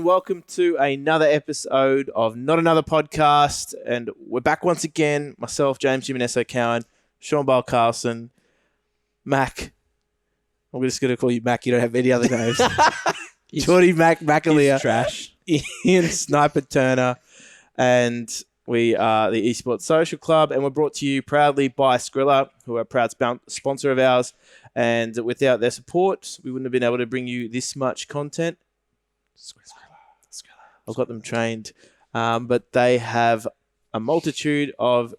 welcome to another episode of Not Another Podcast. And we're back once again. Myself, James Jimneso Cowan, Sean Baal Carlson, Mac. I'm just going to call you Mac. You don't have any other names. Geordie, McAleer, trash. Iain, Snyper Turner, and we are the Esports Social Club, and we're brought to you proudly by Skrilla, who are a proud sponsor of ours. And without their support, we wouldn't have been able to bring you this much content. I've got them trained, but they have a multitude of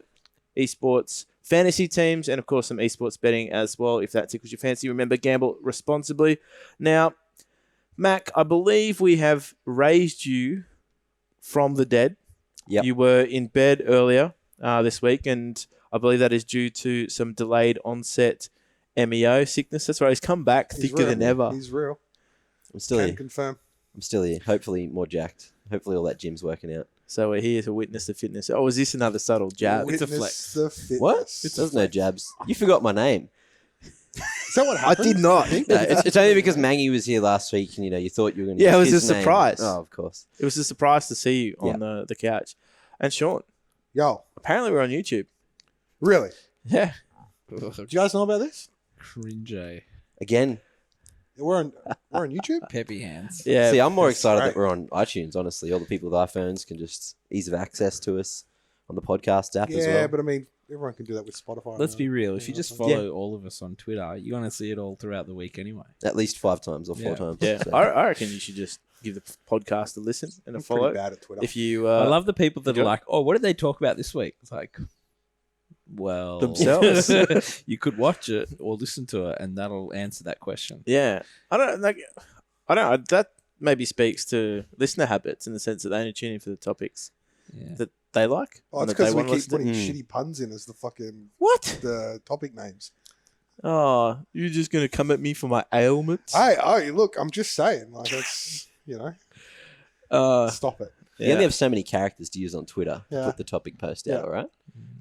esports fantasy teams and, of course, some esports betting as well, if that tickles your fancy. Remember, gamble responsibly. Now, Mac, I believe we have raised you from the dead. Yep. You were in bed earlier this week, and I believe that is due to some delayed onset MEO sickness. That's right. He's come back thicker than ever. He's real. I'm still here. Confirm. I'm still here. Hopefully more jacked. Hopefully all that gym's working out. So we're here to witness the fitness. Oh, is this another subtle jab? It's a flex. The fitness. What? There's no jabs. You forgot my name. Is that what happened? I did not. No, it's only because Mangy was here last week and you thought you were going to Yeah, it was his a name. surprise. Oh, of course. It was a surprise to see you on the couch. And Sean, Yo, apparently we're on YouTube. really? Yeah. Do you guys know about this? Cringe. Again. We're on YouTube? Peppy hands. Yeah. See, I'm more That's excited great. that we're on iTunes, honestly. All the people with iPhones can just ease of access to us on the podcast app as Yeah, well. but I mean, everyone can do that with Spotify. Let's be real. If you just follow Yeah. all of us on Twitter, you're going to see it all throughout the week anyway. At least 5 times or 4 Yeah. times. Yeah. So. I reckon you should just give the podcast a listen and a I'm follow. pretty bad at Twitter. If you I love the people that go. are like, oh, what did they talk about this week? It's like, well, Themselves. you could watch it or listen to it, and that'll answer that question. Yeah. I don't know. That maybe speaks to listener habits in the sense that they only tune in for the topics Yeah. that they like. oh, and it's that they because we wanna keep listen to. putting shitty puns in as the fucking What? the topic names. Oh, you're just going to come at me for my ailments? Hey, look, I'm just saying, like, it's, stop it. You only have so many characters to use on Twitter to Yeah. put the topic post Yeah. out, all right?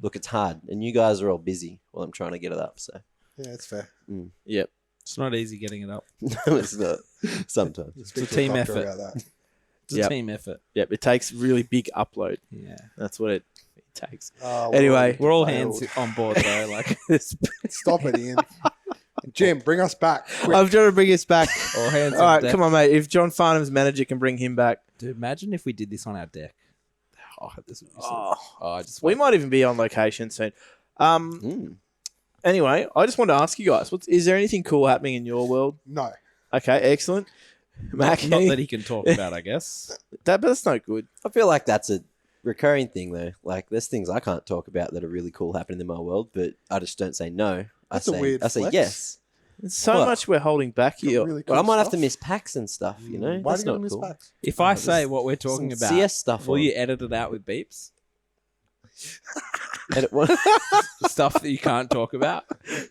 Look, it's hard. And you guys are all busy while I'm trying to get it up, so. Yeah, it's fair. Yep. It's not easy getting it up. No, it's not. Sometimes. Speak a to team doctor effort. about that. It's a Yep. team effort. Yep. It takes really big upload. Yeah. That's what it takes. Oh, Anyway, We're all failed. hands on board, though. Like, Stop it, Ian. Jim, bring us back. Quick. I'm trying to bring us back. all hands All on right, deck. come on, mate. If John Farnham's manager can bring him back, Dude, imagine if we did this on our deck. Oh, this would be so... I just we might even be on location soon. Anyway, I just wanted to ask you guys, is there anything cool happening in your world? No. Okay, excellent. Mac, Not that he can talk about, I guess. but that's no good. I feel like that's a recurring thing, though. Like, there's things I can't talk about that are really cool happening in my world, but I just don't say no. That's a weird I say flex. yes. There's so What? much we're holding back here. Really cool Well, I might have stuff. to miss packs and stuff, you know? Why That's do you not miss cool. packs? If I say what we're talking Some about, CS stuff will on. you edit it out with beeps? Edit one. The stuff that you can't talk about?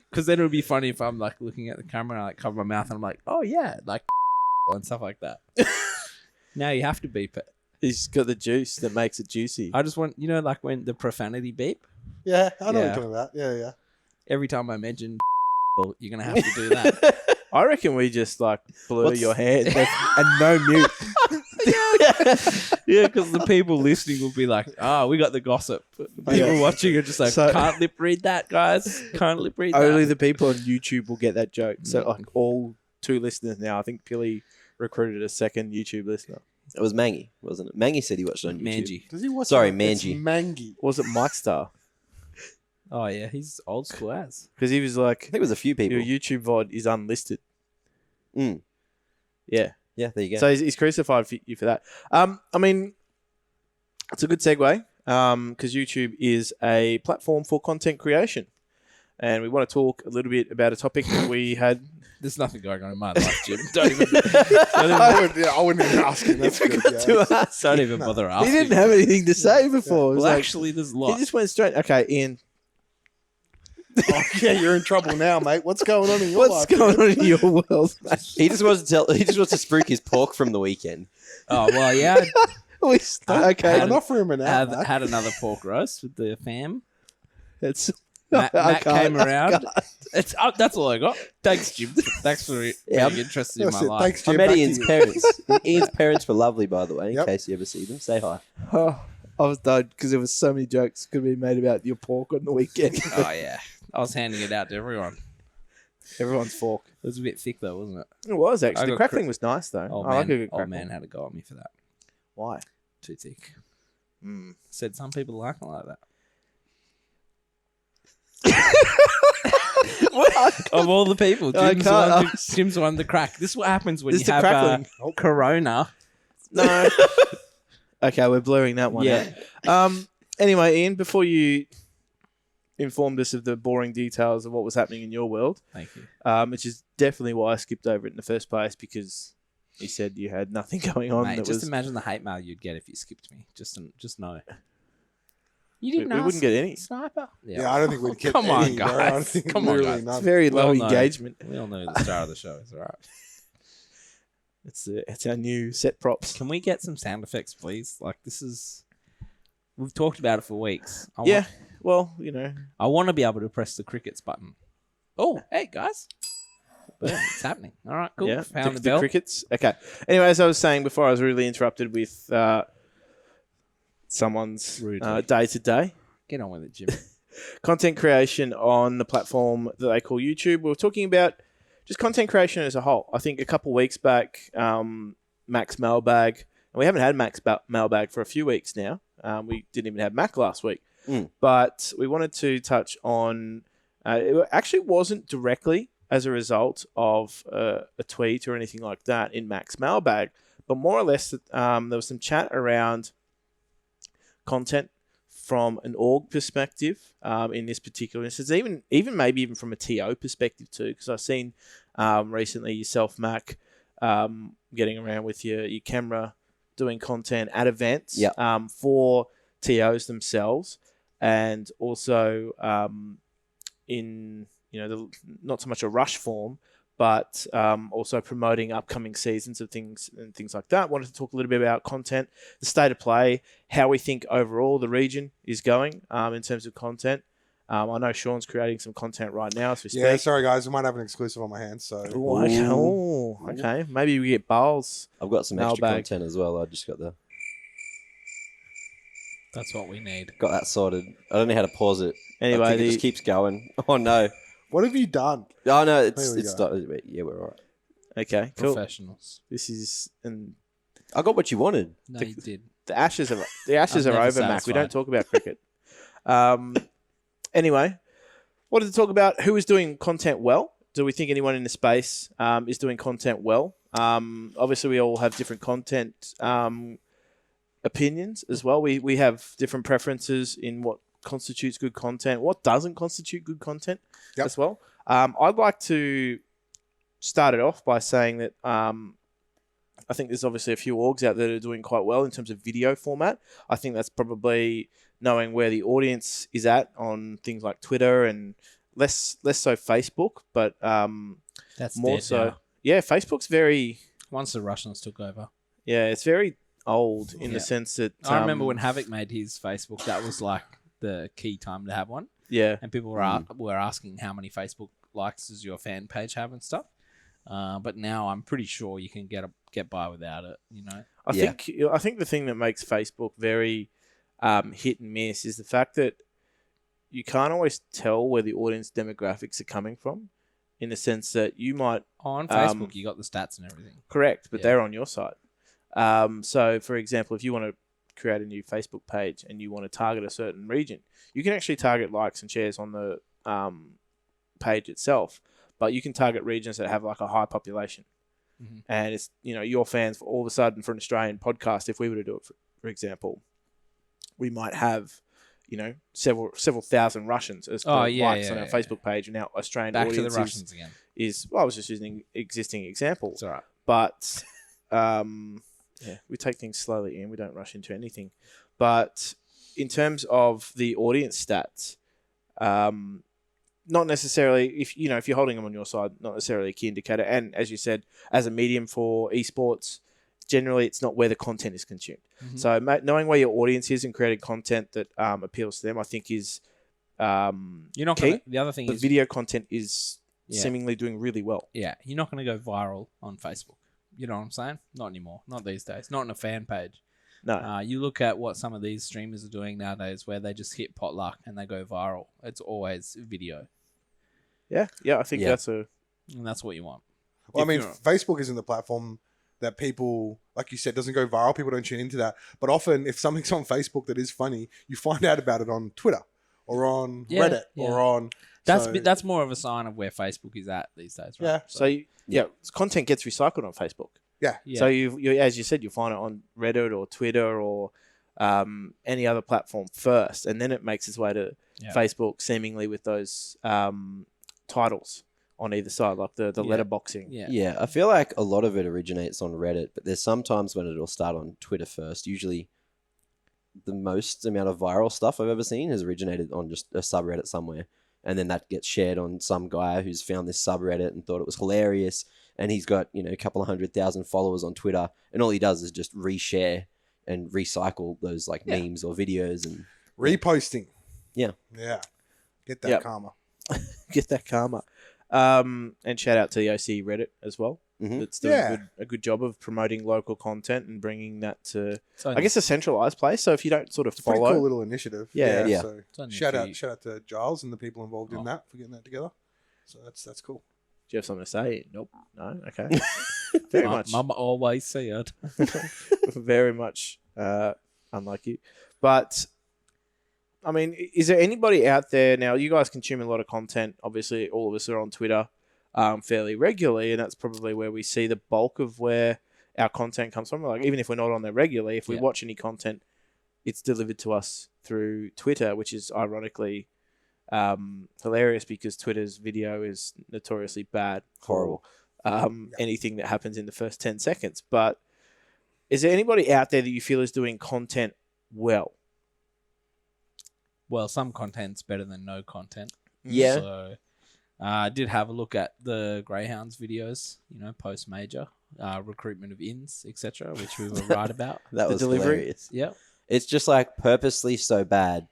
Because then it would be funny if I'm like looking at the camera and I like cover my mouth and I'm like, oh yeah, like and stuff like that. Now you have to beep it. He's got the juice that makes it juicy. I just want, like when the profanity beep, Yeah, I know what Yeah. you're talking about. Yeah. every time I mention well, you're going to have to do that. I reckon we just like blur What's- your hand and no mute. Yeah, because the people listening will be like, we got the gossip. People watching are just like, So- can't lip read that, guys. Can't lip read that. Only the people on YouTube will get that joke. So like all 2 listeners now. I think Pilly recruited a second YouTube listener. It was Mangy, wasn't it? Mangy said he watched it on YouTube. Mangy. Does he watch Sorry, it? Mangy. It's Mangy. Was it Mike Star? Oh, yeah, he's old school as. Because he was I like, think it was a few people. your YouTube VOD is unlisted. Mm. Yeah. Yeah, there you go. So he's crucified for you for that. I mean, it's a good segue because YouTube is a platform for content creation. And we want to talk a little bit about a topic that we had. There's nothing going on in my life, Jim. Don't even I wouldn't even ask him. That's good. Yeah. to us. don't even bother He asking. didn't have anything to say before. It was Well, like- actually, there's a lot. he just went straight. Okay, Ian, Oh, yeah, you're in trouble now, mate. What's going on in your what's life? going on in your world? mate? He just wants to tell. He just wants to spruik his pork from the weekend. Oh, well, yeah. Okay, I'm not for him now. Had another pork roast with the fam. it's Matt I came can't. around. That's all I got. Thanks, Jim. Thanks for being interested in That's my it. life. Thanks, I Jim. met Back to Ian's you. parents. Ian's parents were lovely, by the way. In Yep. case you ever see them, say hi. Oh, I was done because there was so many jokes could be made about your pork on the weekend. Oh yeah, I was handing it out to everyone. Everyone's fork. It was a bit thick though, wasn't it? It was I actually. The got crackling was nice though. Old I like a man, good old crackling. man had a go at me for that. Why? Too thick. Mm. Said some people like it like that. Of all the people, I Jim's, can't- Jim's the one to crack. This is what happens when This you is the have crackling. Corona. No. Okay, we're blurring that one Yeah. out. Anyway, Ian, before you informed us of the boring details of what was happening in your world, Thank you. which is definitely why I skipped over it in the first place because you said you had nothing going on. Mate, that just was, imagine the hate mail you'd get if you skipped me. Just know. You we didn't wouldn't ask get any. Sniper. Yeah, I don't think we'd get Come on, any, bro. I don't guys. think Come on, literally guys. It's none. very Well low known. engagement. We all know who the star of the show is, all right? It's our new set props. Can we get some sound effects, please? Like, this is... We've talked about it for weeks. Yeah, well, you know, I want to be able to press the crickets button. Oh, hey, guys. Boom, it's happening. All right, cool. yeah, Found the the bell. crickets. Okay. Anyway, as I was saying before, I was really interrupted with someone's Rudely. day-to-day Get on with it, Jim. content creation on the platform that they call YouTube. We were talking about just content creation as a whole. I think a couple of weeks back, Max Mailbag, and we haven't had Max Mailbag for a few weeks now. We didn't even have Mac last week. But we wanted to touch on, it actually wasn't directly as a result of a tweet or anything like that in Max Mailbag, but more or less there was some chat around content from an org perspective in this particular instance, even maybe even from a TO perspective too, because I've seen recently yourself, Mac, getting around with your camera, doing content at events for TOs themselves, and also in not so much a rush form, but also promoting upcoming seasons of things and things like that. Wanted to talk a little bit about content, the state of play, how we think overall the region is going in terms of content. I know Sean's creating some content right now as we speak. Yeah, sorry guys, we might have an exclusive on my hands. So Okay. Maybe we get Baal's. I've got some extra Mailbag. content as well. I just got That's what we need. that sorted. I don't know how to pause it. I Anyway, think it just keeps going. Oh no. what have you done? Oh no, There we it's go. not. Yeah, we're all right. okay, cool. Professionals. This is and I got what you wanted. No, you did. the ashes are I'm never over, Mac. We don't satisfied. talk about cricket. Anyway, wanted to talk about who is doing content well. Do we think anyone in the space is doing content well? Obviously, we all have different content opinions as well. We have different preferences in what constitutes good content, what doesn't constitute good content as well. I'd like to start it off by saying that I think there's obviously a few orgs out there that are doing quite well in terms of video format. I think that's probably knowing where the audience is at on things like Twitter and less so Facebook, but That's more dead so. now. Yeah, Facebook's very Once the Russians took over. it's very old in the Yeah. sense that I remember when Havoc made his Facebook, that was like the key time to have one. yeah. And people were asking how many Facebook likes does your fan page have and stuff. But now I'm pretty sure you can get by without it, you know. I think the thing that makes Facebook very hit and miss is the fact that you can't always tell where the audience demographics are coming from, in the sense that you might On Facebook, you got the stats and everything. correct, but Yeah. they're on your side. So, for example, if you want to create a new Facebook page and you want to target a certain region, you can actually target likes and shares on the page itself, but you can target regions that have like a high population. Mhm. And it's, your fans, all of a sudden for an Australian podcast, if we were to do it, for example, we might have, several thousand Russians as likes on our Facebook page, and our Australian Back to the audience Russians again. I was just using existing examples. It's all right. But we take things slowly and we don't rush into anything. But in terms of the audience stats, not necessarily if you're holding them on your side, not necessarily a key indicator. And as you said, as a medium for esports, generally it's not where the content is consumed. Mhm. So knowing where your audience is and creating content that appeals to them, I think is You're not key. gonna, the other thing The is video content is Yeah. seemingly doing really well. yeah, you're not going to go viral on Facebook. You know what I'm saying? Not anymore. Not these days. Not on a fan page. No. You look at what some of these streamers are doing nowadays, where they just hit potluck and they go viral. It's always video, Yeah, I think Yeah. that's a and that's what you want. Well, I If mean, you're- Facebook isn't the platform that people, like you said, doesn't go viral. People don't tune into that. But often, if something's on Facebook that is funny, you find out about it on Twitter or on Yeah, Reddit yeah. or on. That's more of a sign of where Facebook is at these days, right? Yeah. so content gets recycled on Facebook. Yeah. Yeah. So you as you said, you'll find it on Reddit or Twitter or any other platform first, and then it makes its way to Yeah. Facebook, seemingly with those titles on either side, like the Yeah. letterboxing. yeah. Yeah, I feel like a lot of it originates on Reddit, but there's sometimes when it'll start on Twitter first. Usually, the most amount of viral stuff I've ever seen has originated on just a subreddit somewhere, and then that gets shared on some guy who's found this subreddit and thought it was hilarious, and he's got a couple of 100,000 followers on Twitter, and all he does is just reshare and recycle those like memes or videos and Reposting. Yeah. Yeah. Get that Yep. karma. Get that karma. And shout out to the OC Reddit as well. Mhm. It's doing Yeah. a good job of promoting local content and bringing that to, So I guess, a centralized place. So if you don't sort of It's a pretty follow, cool little initiative. Yeah. Yeah. So it's only a shout few- out to Giles and the people involved in Oh. that for getting that together. So that's cool. do you have something to say? Nope. No. Okay. Very much. Mum always said. Very much unlike you. But, I mean, is there anybody out there now? You guys consume a lot of content. Obviously, all of us are on Twitter fairly regularly, and that's probably where we see the bulk of where our content comes from. Like, even if we're not on there regularly, if we Yeah. watch any content, it's delivered to us through Twitter, which is ironically hilarious because Twitter's video is notoriously bad. Horrible. Anything that happens in the first 10 seconds. But is there anybody out there that you feel is doing content well? Well, some content's better than no content. Yeah. So I did have a look at the Greyhounds videos, post major recruitment of ins, etc., which we were right about. That The was delivery? hilarious. Yeah. It's just like purposely so bad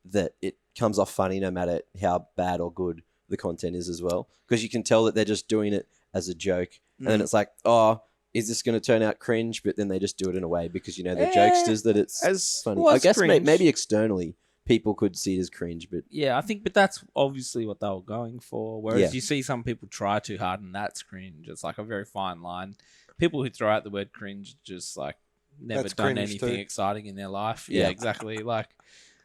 that it comes off funny no matter how bad or good the content is as well. Because you can tell that they're just doing it as a joke. And then it's like, oh, is this going to turn out cringe? But then they just do it in a way because, they're jokesters that it's As funny. was I guess cringe. maybe externally people could see it as cringe, but Yeah, but that's obviously what they were going for. Whereas Yeah. you see some people try too hard and that's cringe. It's like a very fine line. People who throw out the word cringe just like never That's done cringe anything too. exciting in their life. Yeah. Yeah, exactly. Like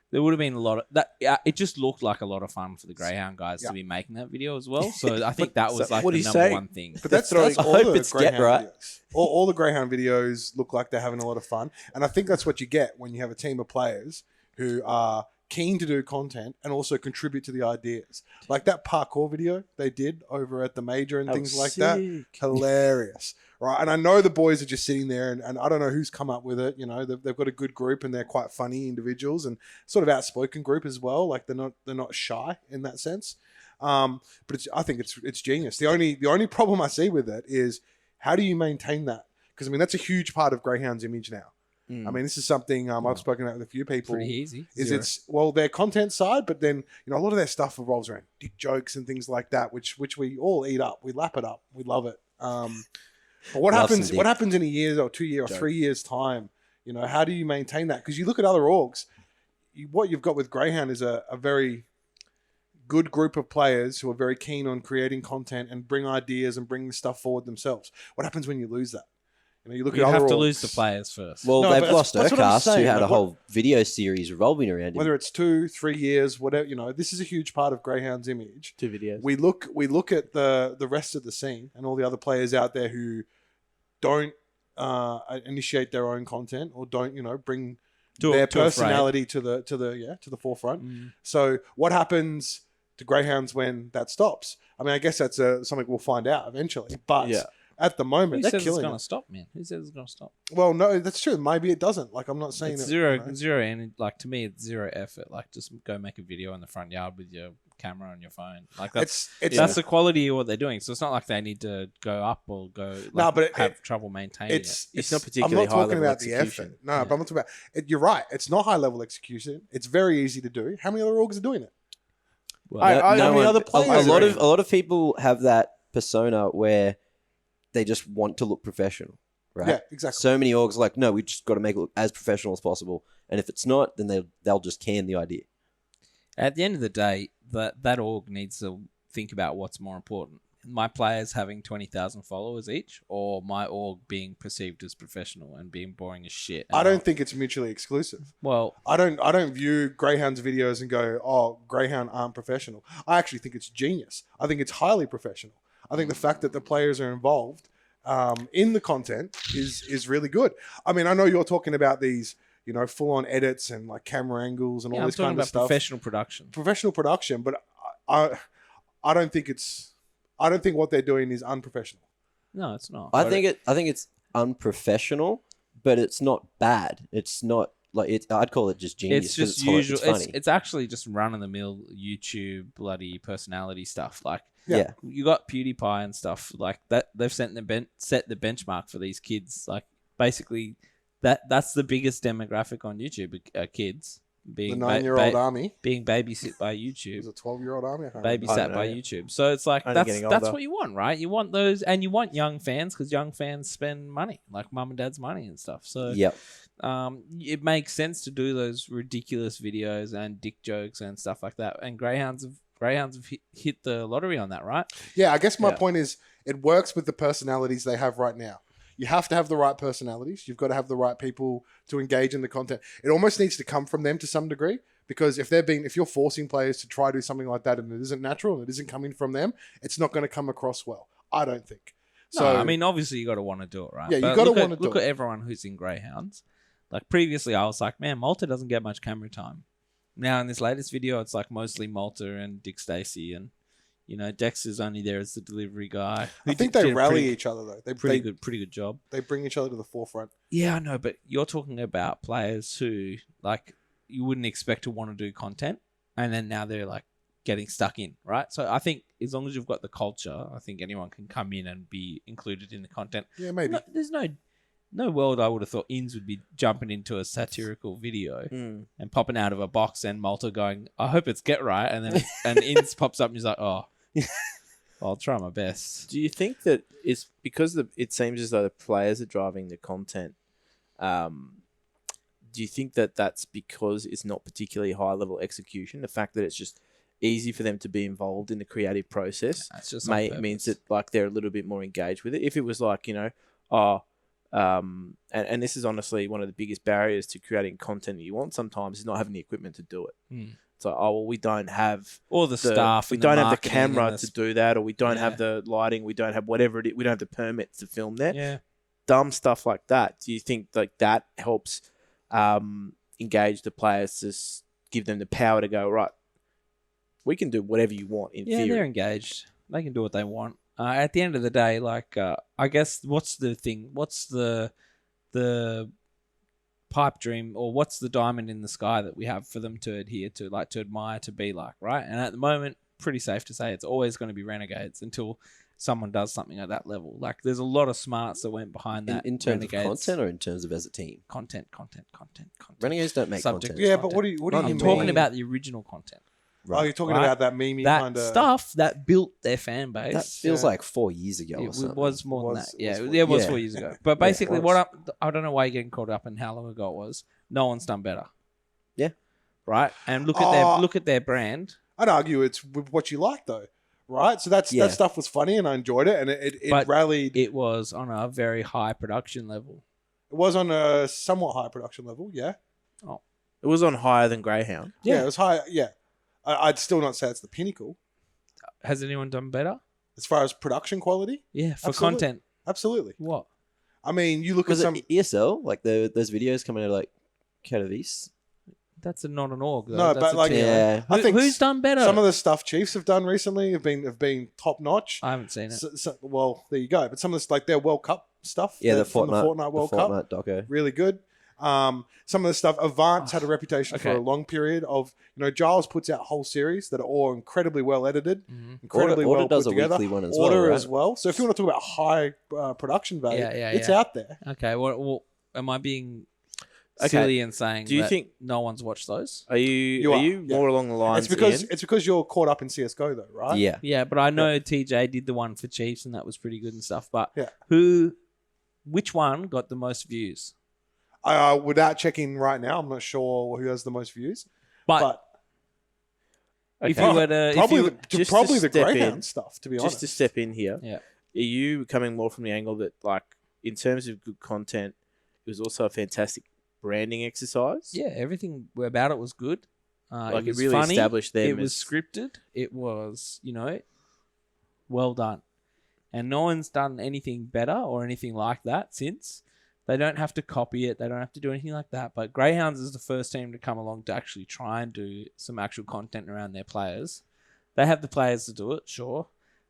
there would have been a lot of that. Yeah, it just looked like a lot of fun for the Greyhound guys Yeah. to be making that video as well. So I think that was so like what the are you number saying? one thing. But that's throwing- all I hope the it's get Greyhound right. videos. All the Greyhound videos look like they're having a lot of fun. And I think that's what you get when you have a team of players who are keen to do content and also contribute to the ideas. Like that parkour video they did over at the major and That things was like that. sick. Hilarious. Right. And I know the boys are just sitting there and I don't know who's come up with it. They've got a good group and they're quite funny individuals and sort of outspoken group as well. Like they're not shy in that sense. But I think it's genius. The only problem I see with it is how do you maintain that? Because that's a huge part of Greyhound's image now. This is something I've spoken about with a few people. Pretty easy. Is Zero. it's their content side, but then a lot of their stuff revolves around dick jokes and things like that, which we all eat up. We lap it up. We love it. But what Love some happens? dick. What happens in a year or 2 year or 3 years time? How do you maintain that? Because you look at other orgs, what you've got with Greyhound is a very good group of players who are very keen on creating content and bring ideas and bring stuff forward themselves. What happens when you lose that? You look You at other have to orgs, lose the players first. well, No, they've but lost that's what I'm Urcast, who saying, had a like, whole video series revolving around it. whether it's 2-3 years, whatever. This is a huge part of Greyhound's image. 2 videos. We look at the rest of the scene and all the other players out there who don't initiate their own content or don't bring their to a fray. personality to the forefront. Mm. So what happens to Greyhounds when that stops? I guess that's something we'll find out eventually. But Yeah. at the moment, Who they're says it's killing going it. to stop, man? Who says it's going to stop? Well, no, that's true. Maybe it doesn't. Like I'm not saying It's it, zero, and like to me, it's zero effort. Like just go make a video in the front yard with your camera on your phone. Like that's It's that's the quality of what they're doing. So it's not like they need to go up or go. Like, No, but have trouble maintaining it's not particularly I'm not talking high-level about the execution. effort. No, but I'm not talking about it. You're right. It's not high level execution. It's very easy to do. How many other orgs are doing it? Well, I mean, other a players lot of people have that persona where they just want to look professional, right? Yeah, exactly. So many orgs are like, no, we just got to make it look as professional as possible, and if it's not, then they'll just can the idea. At the end of the day, that org needs to think about what's more important. My players having 20,000 followers each, or my org being perceived as professional and being boring as shit. I don't think it's mutually exclusive. Well, I don't view Greyhound's videos and go, oh, Greyhound aren't professional. I actually think it's genius. I think it's highly professional. I think the fact that the players are involved in the content is really good. I mean, I know you're talking about these, full-on edits and like camera angles and all this kind of stuff. Professional production. Professional production, but I don't think what they're doing is unprofessional. No, it's not. I think it's unprofessional, but it's not bad. It's not like it. I'd call it just genius. It's just usual. It's actually just run of the mill YouTube bloody personality stuff. Like, Yeah. you got PewDiePie and stuff like that. They've set the benchmark for these kids. Like, basically, that's the biggest demographic on YouTube. Kids being The 9-year-old army. being babysit by YouTube. It was a 12-year-old army. I can't I Babysat don't by know. YouTube. So it's like Only that's getting older. what you want, right? You want those, and you want young fans because young fans spend money, like mum and dad's money and stuff. So Yep. it makes sense to do those ridiculous videos and dick jokes and stuff like that. And Greyhounds have hit the lottery on that, right? Yeah, I guess my Yeah. point is it works with the personalities they have right now. You have to have the right personalities. You've got to have the right people to engage in the content. It almost needs to come from them to some degree, because if you're forcing players to try to do something like that and it isn't natural and it isn't coming from them, it's not going to come across well. I don't think. So No, I mean, obviously you got to want to do it, right? Yeah, you But gotta look at- wanna do Look it. at everyone who's in Greyhounds. Like, previously, I was like, man, Malta doesn't get much camera time. Now in this latest video, it's like mostly Malta and Dick Stacey, and Dexter's only there as the delivery guy. I think they rally each other though. Pretty good job. They bring each other to the forefront. Yeah, I know, but you're talking about players who, like, you wouldn't expect to want to do content, and then now they're like getting stuck in, right? So I think as long as you've got the culture, I think anyone can come in and be included in the content. Yeah, maybe. No, there's no world I would have thought Inns would be jumping into a satirical video and popping out of a box and Malta going, I hope it's Get Right, and then and Inns pops up and he's like, oh, I'll try my best. Do you think that it's because it seems as though the players are driving the content? Do you think that that's because it's not particularly high level execution? The fact that it's just easy for them to be involved in the creative process That's just on purpose. means that like they're a little bit more engaged with it. If it was like and this is honestly one of the biggest barriers to creating content that you want sometimes is not having the equipment to do it. It's like, we don't have Or the staff. we and the don't have the marketing and camera the to do that, or we don't have Yeah. the lighting, we don't have whatever it is, we don't have the permits to film there. Yeah. Dumb stuff like that. Do you think like that helps engage the players to give them the power to go, right, we can do whatever you want in Yeah, theory? they're engaged. They can do what they want. At the end of the day, like, I guess what's the thing? What's the pipe dream, or what's the diamond in the sky that we have for them to adhere to, like to admire, to be like, right? And at the moment, pretty safe to say it's always going to be Renegades until someone does something at that level. Like, there's a lot of smarts that went behind that. In terms Renegades. of content or in terms of as a team? Content. Renegades don't make Subject content. Yeah, but what do you I'm mean? talking about the original content. Oh, you're talking Right. about that meme That kind of stuff that built their fan base. That feels Yeah. like 4 years ago or It something. was more than Was- that. Yeah, was it was yeah. 4 years ago. But basically, it what I don't know why you're getting caught up in how long ago it was. No one's done better. Yeah. Right. And look at their brand. I'd argue it's with what you like though, right? So that stuff was funny and I enjoyed it, and it But rallied. It was on a very high production level. It was on a somewhat high production level, yeah. It was on higher than Greyhound. Yeah, it was high. Yeah, I'd still not say it's the pinnacle Has anyone done better? as far as production quality. Yeah, for Absolutely. content. Absolutely. What? I mean, you look at Was some. it ESL? Like those videos coming out of like Katowice? That's not an org. Though. No, That's but a like, team. Yeah. I think Who's done better? some of the stuff Chiefs have done recently have been top notch. I haven't seen it. Well, there you go. But some of this, like their World Cup stuff, Yeah, from the Fortnite World Cup, Fortnite doco. really good. Some of the stuff, Avant's had a reputation for Okay. a long period of, Giles puts out whole series that are all incredibly well edited, incredibly Order well does put a together. weekly one as Order well, right? as well. So if you want to talk about high production value, Yeah, it's yeah. out there. Okay. Well, am I being Okay. silly in saying Do you that think- no one's watched those. Are you are, yeah. more along the lines? It's because you're caught up in CS:GO though, right? Yeah. Yeah, but I know TJ did the one for Chiefs and that was pretty good and stuff. But Yeah. which one got the most views? Without checking right now, I'm not sure who has the most views. But Okay. if you were to, just probably to the step Greyhound in, stuff, to be just honest. to step in here, Yeah. are you coming more from the angle that, like, in terms of good content, it was also a fantastic branding exercise? yeah, everything about it was good. Like, it was it really funny. established them It was as- scripted. It was, well done. And no one's done anything better or anything like that since. They don't have to copy it. They don't have to do anything like that. But Greyhounds is the first team to come along to actually try and do some actual content around their players. They have the players to do it, sure.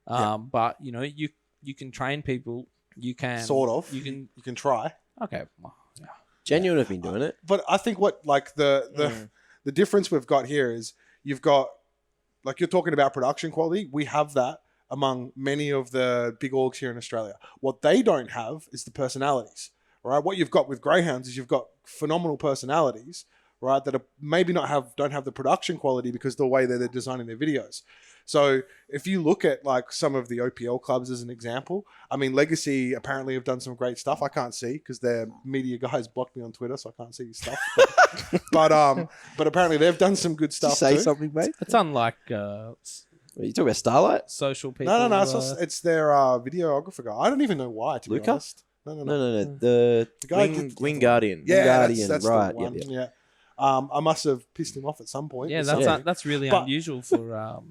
But, you can train people. You can... Sort of. You can... You can try. Okay. Well, yeah. Genuine have been doing it. But I think what the difference we've got here is you've got, like, you're talking about production quality. We have that among many of the big orgs here in Australia. What they don't have is the personalities, right? What you've got with Greyhounds is you've got phenomenal personalities, right? That are maybe don't have the production quality because of the way that they're designing their videos. So if you look at like some of the OPL clubs as an example, I mean, Legacy apparently have done some great stuff. I can't see because their media guys blocked me on Twitter, so I can't see stuff. But apparently they've done some good stuff Say too. something, mate. It's unlike Are you talking about Starlight? social people. No, it's their videographer guy. I don't even know why, to be Luca? honest. No. No. The guy Wing Guardian. Yeah, Guardian, that's right, the one. yep, Yeah. I must have pissed him off at some point. Yeah, with that's something. that's really But- unusual for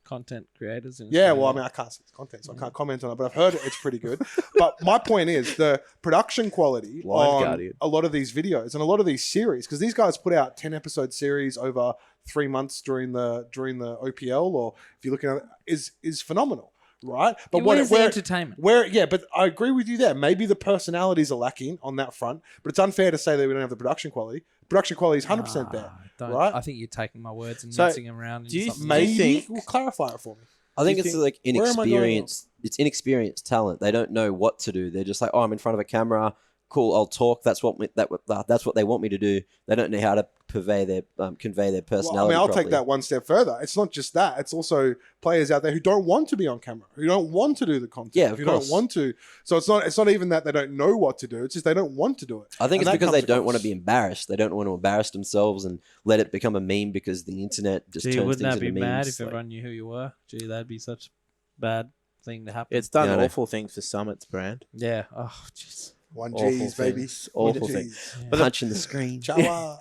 content creators. In Yeah, Australia. well, I mean, I can't see his content, so I can't comment on it, but I've heard it's pretty good. But my point is the production quality Blind on Guardian. a lot of these videos and a lot of these series, because these guys put out 10-episode series over 3 months during the OPL, or if you're looking at it, is phenomenal, right? But where's the entertainment? but I agree with you there. Maybe the personalities are lacking on that front, but it's unfair to say that we don't have the production quality. Production quality is 100% there, right? I think you're taking my words and So, mixing them around. do you into something Maybe- else. Maybe think- will clarify it for me. I think Do you it's think- like where am I going inexperienced. It's inexperienced talent. They don't know what to do. They're just like, oh, I'm in front of a camera. Cool, I'll talk. That's what they want me to do. They don't know how to convey their personality. Well, I mean, I'll properly. take that one step further. It's not just that. It's also players out there who don't want to be on camera, who don't want to do the content, Yeah, of who course. don't want to. So it's not even that they don't know what to do. It's just they don't want to do it. I think And it's that because they comes don't want to across. be embarrassed. They don't want to embarrass themselves and let it become a meme because the internet just Gee, turns wouldn't things that be into mad memes. if Like- everyone knew who you were? Gee, that'd be such a bad thing to happen. It's done Yeah, I know. awful things for Summits brand. Yeah. Oh, jeez. One Awful G's, baby. things. Awful One things. G's. But the- punching the screen. Chawa.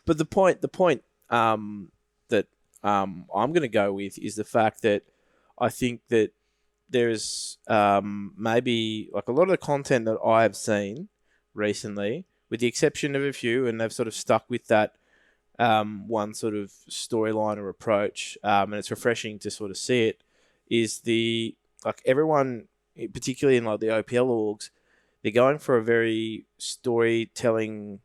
But the point that I'm going to go with is the fact that I think that there's maybe like a lot of the content that I have seen recently, with the exception of a few, and they've sort of stuck with that one sort of storyline or approach, and it's refreshing to sort of see it, is like everyone, particularly in like the OPL orgs, they're going for a very storytelling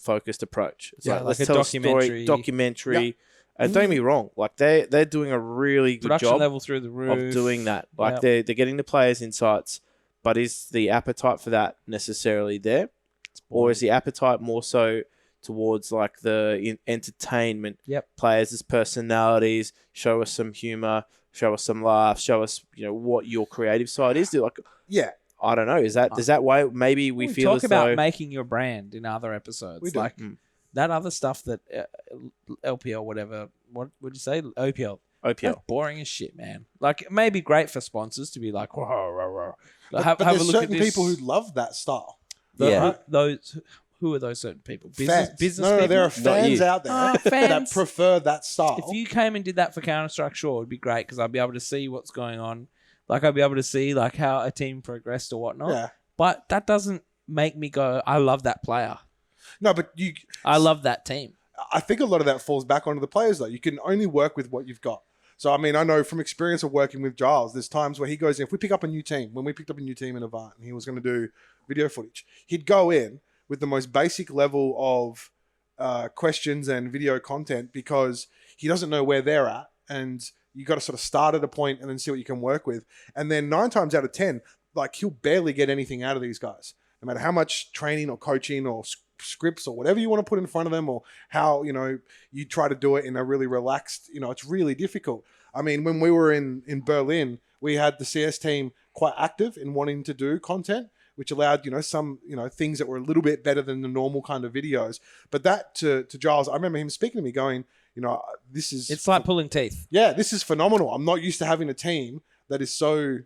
focused approach. It's Yeah, like, like let's a tell a story, documentary. documentary. And don't get me wrong, like they're doing a really good Production job level through the roof. of doing that. Like Yep. they're getting the players' insights, but is the appetite for that necessarily there, or is the appetite more so towards like the entertainment? Yep. Players' personalities, show us some humor, show us some laughs, show us what your creative side is. Like Yeah. I don't know, is that why maybe we feel talk as about though making your brand in other episodes. We do. Like that other stuff that LPL, whatever. What would you say? OPL. OPL. That's boring as shit, man. Like it may be great for sponsors to be like, "Whoa, whoa, whoa." But Have a there's look at certain this. people who love that style. Yeah. Who are those certain people? Fans. Business No, people. there are Not fans you. out there Ah, that fans. prefer that style. If you came and did that for Counter-Strike, sure, it'd be great because I'd be able to see what's going on. Like I'd be able to see like how a team progressed or whatnot. Yeah. But that doesn't make me go, I love that player. No, but I love that team. I think a lot of that falls back onto the players, though. You can only work with what you've got. So, I mean, I know from experience of working with Giles, there's times where he goes in, if we pick up a new team, when we picked up a new team in Avant, and he was going to do video footage, he'd go in with the most basic level of questions and video content because he doesn't know where they're at. And you got to sort of start at a point and then see what you can work with. And then 9 times out of 10, like he'll barely get anything out of these guys. No matter how much training or coaching or scripts or whatever you want to put in front of them, or how, you know, you try to do it in a really relaxed, you know, it's really difficult. I mean, when we were in Berlin, we had the CS team quite active in wanting to do content, which allowed, you know, some, you know, things that were a little bit better than the normal kind of videos. But that to Giles, I remember him speaking to me going, you know, It's like pulling teeth. yeah, this is phenomenal. I'm not used to having a team that is so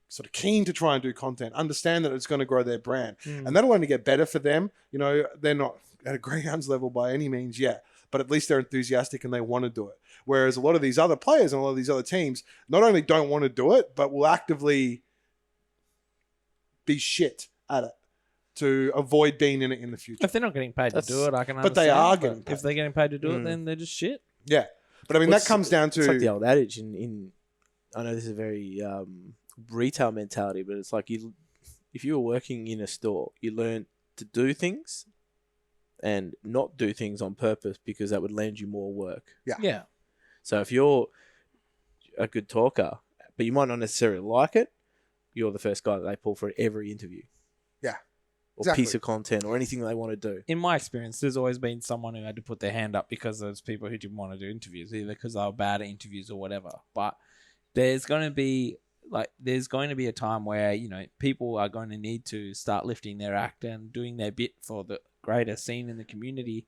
sort of keen to try and do content, understand that it's going to grow their brand. And that'll only get better for them. You know, they're not at a Greyhounds level by any means yet, but at least they're enthusiastic and they want to do it. Whereas a lot of these other players and a lot of these other teams not only don't want to do it, but will actively be shit at it to avoid being in it in the future. If they're not getting paid to do it, I can understand. But they are getting paid. If they're getting paid to do it, then they're just shit. Yeah. But I mean, that comes down to... It's like the old adage in I know this is a very retail mentality, but it's like if you were working in a store, you learn to do things and not do things on purpose because that would land you more work. Yeah. So if you're a good talker, but you might not necessarily like it, you're the first guy that they pull for every interview. Yeah. Or Exactly. piece of content or anything they want to do. In my experience, there's always been someone who had to put their hand up because there's people who didn't want to do interviews, either because they were bad at interviews or whatever. But there's going to be a time where, you know, people are going to need to start lifting their act and doing their bit for the greater scene in the community.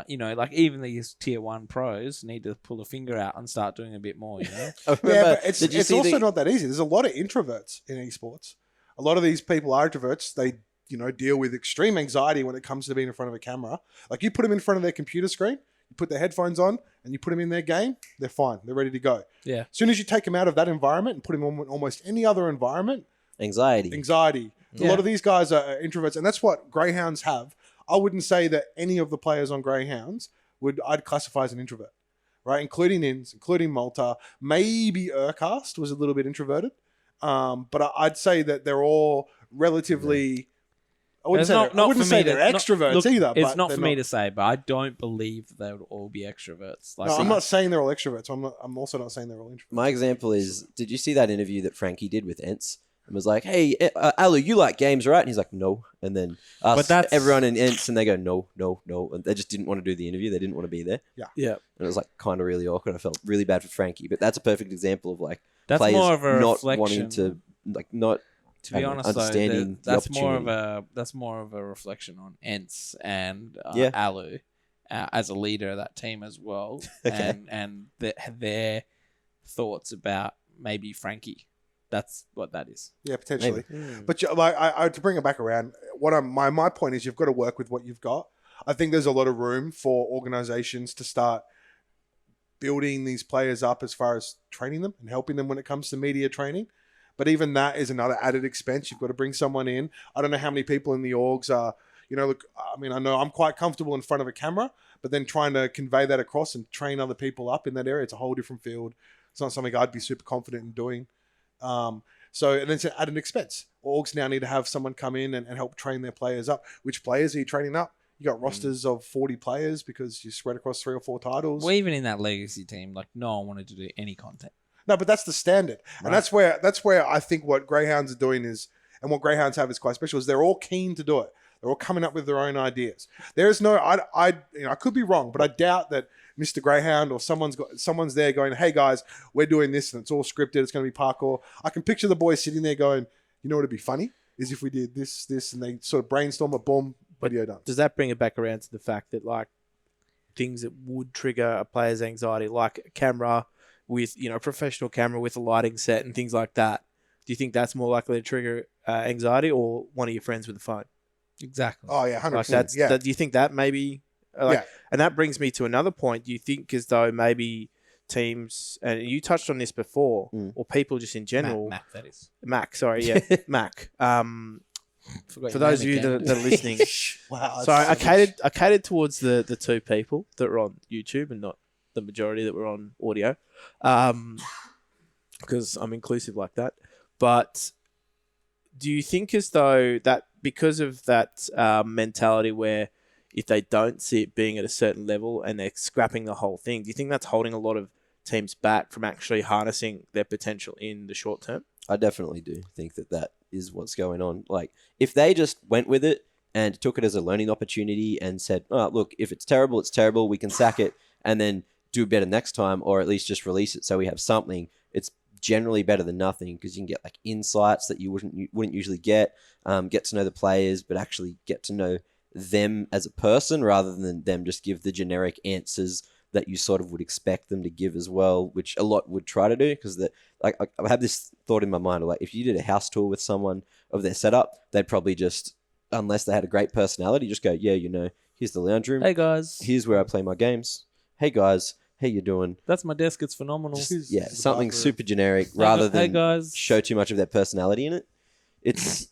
You know, like even these tier 1 pros need to pull a finger out and start doing a bit more, you know? Yeah, but it's also not that easy. There's a lot of introverts in esports. A lot of these people are introverts. They, you know, deal with extreme anxiety when it comes to being in front of a camera. Like you put them in front of their computer screen, you put their headphones on, and you put them in their game, they're fine. They're ready to go. Yeah. As soon as you take them out of that environment and put them in almost any other environment, Anxiety. A lot of these guys are introverts, and that's what Greyhounds have. I wouldn't say that any of the players on Greyhounds I'd classify as an introvert, right? Including Inns, including Malta, maybe Urcast was a little bit introverted, but I'd say that they're all relatively. I wouldn't say they're extroverts either. It's not for me to say, but I don't believe they would all be extroverts. Like, no, I'm not saying they're all extroverts. I'm also not saying they're all introverts. My example is, did you see that interview that Frankie did with Ents? And was like, hey, Alu, you like games, right? And he's like, no. And then everyone in Ents, and they go, no. And they just didn't want to do the interview. They didn't want to be there. Yeah. And it was like kind of really awkward. I felt really bad for Frankie. But that's a perfect example of like that's players more of a not reflection. wanting to, like, not to be honest, understanding though, that's the opportunity. that's more of a reflection on Ents and Yeah. Alu as a leader of that team as well, Okay. and their thoughts about maybe Frankie. That's what that is. Yeah, potentially. Maybe. But like, I to bring it back around, my point is you've got to work with what you've got. I think there's a lot of room for organizations to start building these players up as far as training them and helping them when it comes to media training. But even that is another added expense. You've got to bring someone in. I don't know how many people in the orgs are, you know, look, I mean, I know I'm quite comfortable in front of a camera, but then trying to convey that across and train other people up in that area, it's a whole different field. It's not something I'd be super confident in doing. And then it's at an expense. Orgs now need to have someone come in and help train their players up. Which players are you training up? You got rosters of 40 players because you spread across 3 or 4 titles. Well, even in that legacy team, like no one wanted to do any content. No, but that's the standard. Right. And that's where I think what Greyhounds are doing is, and what Greyhounds have is quite special, is they're all keen to do it. They're all coming up with their own ideas. There is no, I could be wrong, but I doubt that Mr. Greyhound or someone's there going, hey guys, we're doing this and it's all scripted. It's going to be parkour. I can picture the boys sitting there going, you know what would be funny is if we did this, and they sort of brainstorm a boom, video done. Does that bring it back around to the fact that like things that would trigger a player's anxiety, like a camera with, you know, a professional camera with a lighting set and things like that, do you think that's more likely to trigger anxiety or one of your friends with a phone? Exactly. Oh yeah, 100%. Like yeah. Do you think that maybe? And that brings me to another point. Do you think as though maybe teams, and you touched on this before, or people just in general, Mac, that is. Mac, sorry, yeah, Mac. For those of you that are listening, Wow. so I catered towards the 2 people that were on YouTube and not the majority that were on audio, because I'm inclusive like that. But do you think as though that because of that mentality where if they don't see it being at a certain level and they're scrapping the whole thing, do you think that's holding a lot of teams back from actually harnessing their potential in the short term? I definitely do think that is what's going on. Like, if they just went with it and took it as a learning opportunity and said, oh, look, if it's terrible, it's terrible. We can sack it and then do better next time, or at least just release it so we have something. It's generally better than nothing because you can get like insights that you wouldn't usually get to know the players, but actually get to know them as a person rather than them just give the generic answers that you sort of would expect them to give as well, which a lot would try to do because I have this thought in my mind of like if you did a house tour with someone of their setup, they'd probably just, unless they had a great personality, just go, yeah, here's the lounge room. Hey guys, Here's where I play my games. Hey guys, how you doing? that's my desk. It's phenomenal. Yeah, something bathroom. super generic rather Hey than guys, show too much of their personality in it. It's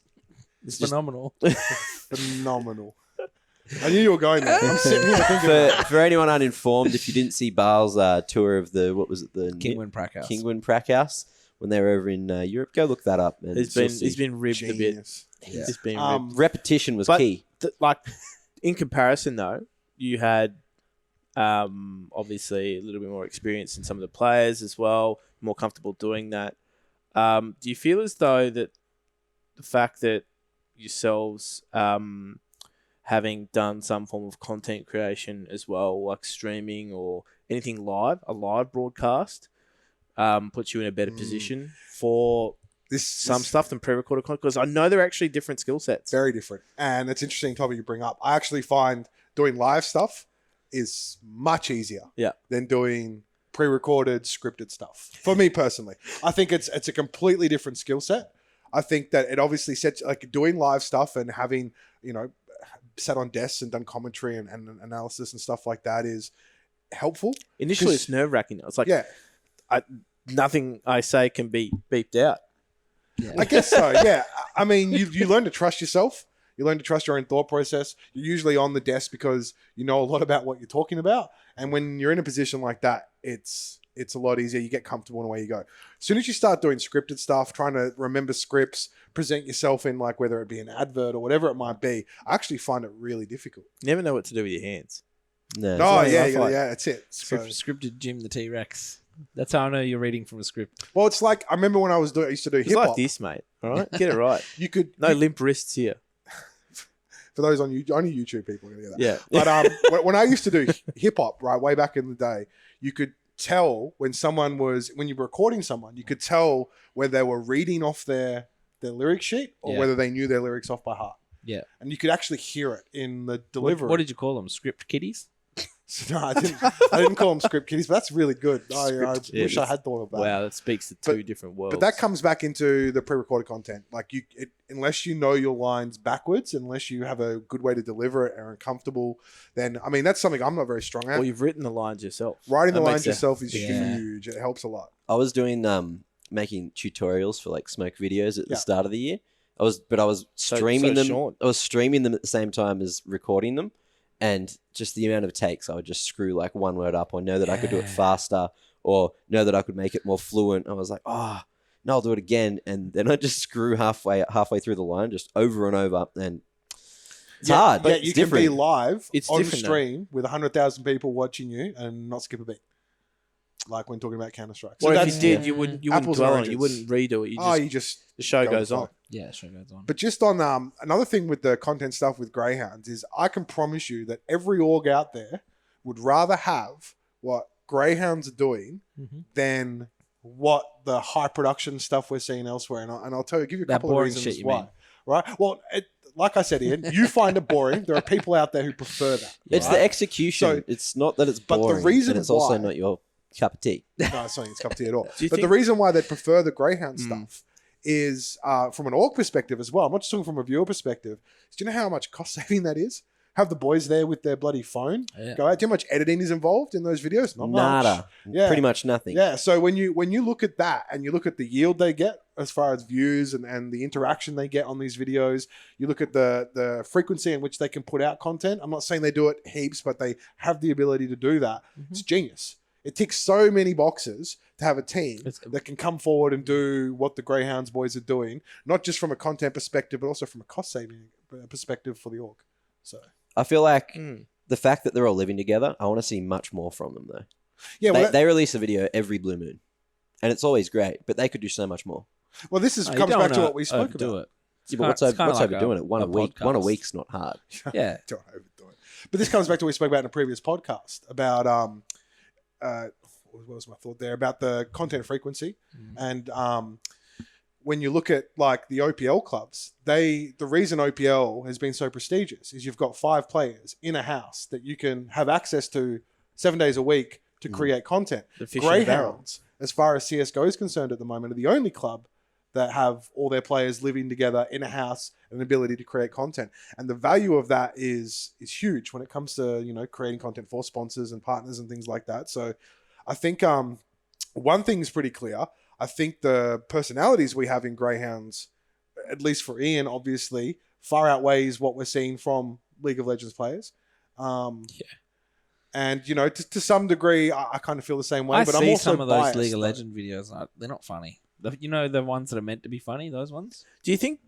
it's just- phenomenal. Phenomenal. I knew you were going there. I'm sitting here thinking. for anyone uninformed, if you didn't see Baal's tour of the Kingwin Prackhouse. Kingwin Prackhouse when they were over in Europe, go look that up. And He's been ribbed a bit. Genius. Yeah. He's been ribbed. Repetition was But- key. Like in comparison, though, you had obviously a little bit more experience in some of the players as well, more comfortable doing that. Do you feel as though that the fact that yourselves having done some form of content creation as well, like streaming or anything live, a live broadcast, puts you in a better position for some stuff than pre-recorded content? Because I know they're actually different skill sets. Very different. And it's interesting topic you bring up. I actually find doing live stuff is much easier than doing pre-recorded scripted stuff. For me personally, I think it's a completely different skill set. I think that it obviously sets, like, doing live stuff and having, sat on desks and done commentary and analysis and stuff like that is helpful. Initially, it's nerve-wracking. It's like, Yeah, nothing I say can be beeped out. I guess so. Yeah, I mean, you learn to trust yourself. You learn to trust your own thought process. You're usually on the desk because you know a lot about what you're talking about. And when you're in a position like that, it's a lot easier. You get comfortable in the way you go. As soon as you start doing scripted stuff, trying to remember scripts, present yourself in, like, whether it be an advert or whatever it might be, I actually find it really difficult. You never know what to do with your hands. No. Oh, like yeah, life, like- that's it. So, Scripted Jim the T-Rex. That's how I know you're reading from a script. well, it's like, I remember when I used to do It's hip like hop. this, mate. All right, get it right. You could, No limp wrists here. for those on YouTube, only YouTube people are going to get that. Yeah. But when I used to do hip hop, right, way back in the day, you could tell when you were recording someone, you could tell whether they were reading off their lyric sheet or Yeah. whether they knew their lyrics off by heart. Yeah. And you could actually hear it in the What, delivery. what did you call them? Script kiddies? No, I didn't call them script kiddies, but that's really good. I Yeah, wish I had thought of that. Wow, that speaks to two different worlds. But that comes back into the pre-recorded content. Like, unless you know your lines backwards, unless you have a good way to deliver it and are comfortable, then, I mean, that's something I'm not very strong at. Well, you've written the lines yourself. Writing the That makes lines yourself is Yeah. huge. It helps a lot. I was doing making tutorials for like smoke videos at the Yeah. start of the year. I was So streaming them. Sean. I was streaming them at the same time as recording them, and just the amount of takes, I would just screw like one word up, or know that I could do it faster, or know that I could make it more fluent. I was like, no, I'll do it again, and then I just screw halfway through the line, just over and over, and it's hard. Yeah, It's you different. can be live It's on different, though. stream with 100,000 people watching you and not skip a beat. Like when talking about Counter-Strike. Well, if that's- you did, you wouldn't Apples dwell and on it. You oranges. wouldn't redo it. you just The show go goes with the on. flow. Yeah, show goes on. But just on another thing with the content stuff with Greyhounds is I can promise you that every org out there would rather have what Greyhounds are doing Mhm. than what the high production stuff we're seeing elsewhere. And I'll give you a That couple of boring reasons shit, you why. mean? Right? Well, like I said, Ian, you find it boring. There are people out there who prefer that. It's right? the execution. So- it's not that it's but the boring, reason and it's also why- not your cup of tea. No, it's not his cup of tea at all. Do you But the think- reason why they prefer the Greyhound stuff is from an org perspective as well. I'm not just talking from a viewer perspective. Do you know how much cost saving that is? Have the boys there with their bloody phone Yeah. go out. Do you know how much editing is involved in those videos? Not much. Nada. Yeah. Pretty much nothing. Yeah. So when you look at that and you look at the yield they get as far as views and the interaction they get on these videos, you look at the frequency in which they can put out content. I'm not saying they do it heaps, but they have the ability to do that. It's genius. It ticks so many boxes to have a team that can come forward and do what the Greyhounds boys are doing, not just from a content perspective, but also from a cost saving perspective for the org. So I feel like Mm. the fact that they're all living together, I want to see much more from them though. yeah, well, They release a video every blue moon, and it's always great, but they could do so much more. well this Oh, you comes don't back to wanna what we spoke overdo about. it. Yeah, but what's overdoing it? One a week. podcast. One a week's not hard. Yeah. Don't overdo it. But this comes back to what we spoke about in a previous podcast about what was my thought there about the content frequency and when you look at like the OPL clubs, the reason OPL has been so prestigious is you've got 5 players in a house that you can have access to 7 days a week to create content. The fish in the barrel. Greyhounds, as far as CSGO is concerned at the moment, are the only club that have all their players living together in a house and an ability to create content. And the value of that is huge when it comes to, creating content for sponsors and partners and things like that. So I think one thing is pretty clear. I think the personalities we have in Greyhounds, at least for Iain, obviously, far outweighs what we're seeing from League of Legends players. And, to some degree, I kind of feel the same way. I but see I'm also some of those biased, League of though. Legends videos. They're not funny. The ones that are meant to be funny, those ones? Do you think